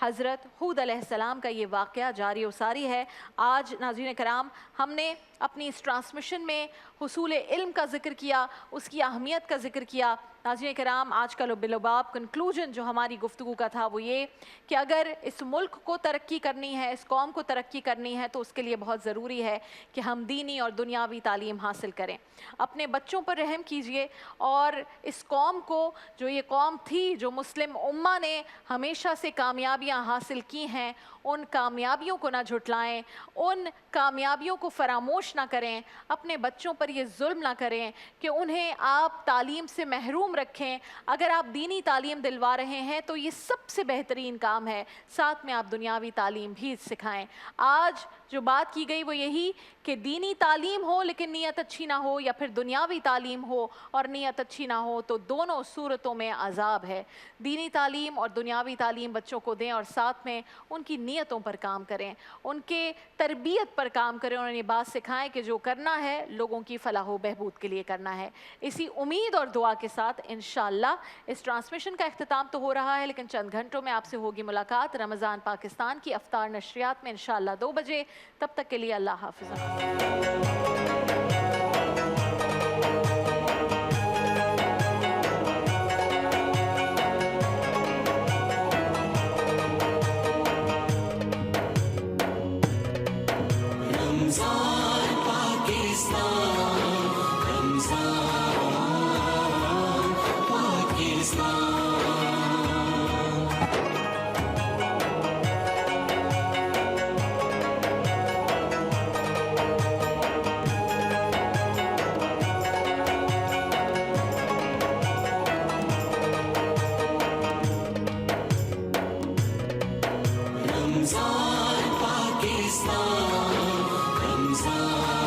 حضرت ہود علیہ السلام کا یہ واقعہ جاری و ساری ہے۔ آج ناظرین کرام ہم نے اپنی اس ٹرانسمیشن میں حصول علم کا ذکر کیا، اس کی اہمیت کا ذکر کیا۔ ناظرین کرام آج کا بالباب کنکلوژن جو ہماری گفتگو کا تھا وہ یہ کہ اگر اس ملک کو ترقی کرنی ہے، اس قوم کو ترقی کرنی ہے تو اس کے لیے بہت ضروری ہے کہ ہم دینی اور دنیاوی تعلیم حاصل کریں۔ اپنے بچوں پر رحم کیجئے اور اس قوم کو، جو یہ قوم تھی جو مسلم امہ نے ہمیشہ سے کامیابیاں حاصل کی ہیں، ان کامیابیوں کو نہ جھٹلائیں، ان کامیابیوں کو فراموش نہ کریں، اپنے بچوں پر یہ ظلم نہ کریں کہ انہیں آپ تعلیم سے محروم رکھیں۔ اگر آپ دینی تعلیم دلوا رہے ہیں تو یہ سب سے بہترین کام ہے، ساتھ میں آپ دنیاوی تعلیم بھی سکھائیں۔ آج جو بات کی گئی وہ یہی کہ دینی تعلیم ہو لیکن نیت اچھی نہ ہو، یا پھر دنیاوی تعلیم ہو اور نیت اچھی نہ ہو، تو دونوں صورتوں میں عذاب ہے۔ دینی تعلیم اور دنیاوی تعلیم بچوں کو دیں اور ساتھ میں ان کی نیتوں پر کام کریں، ان کے تربیت پر کام کریں، اور انہیں بات سکھائیں کہ جو کرنا ہے لوگوں کی فلاح و بہبود کے لیے کرنا ہے۔ اسی امید اور دعا کے ساتھ انشاءاللہ اس ٹرانسمیشن کا اختتام تو ہو رہا ہے، لیکن چند گھنٹوں میں آپ سے ہوگی ملاقات رمضان پاکستان کی افطار نشریات میں انشاءاللہ 2 بجے۔ تب تک کے لیے اللہ حافظ۔ رمضان پاکستان، رمضان پاکستان۔ رمضان پاکستان، رمضان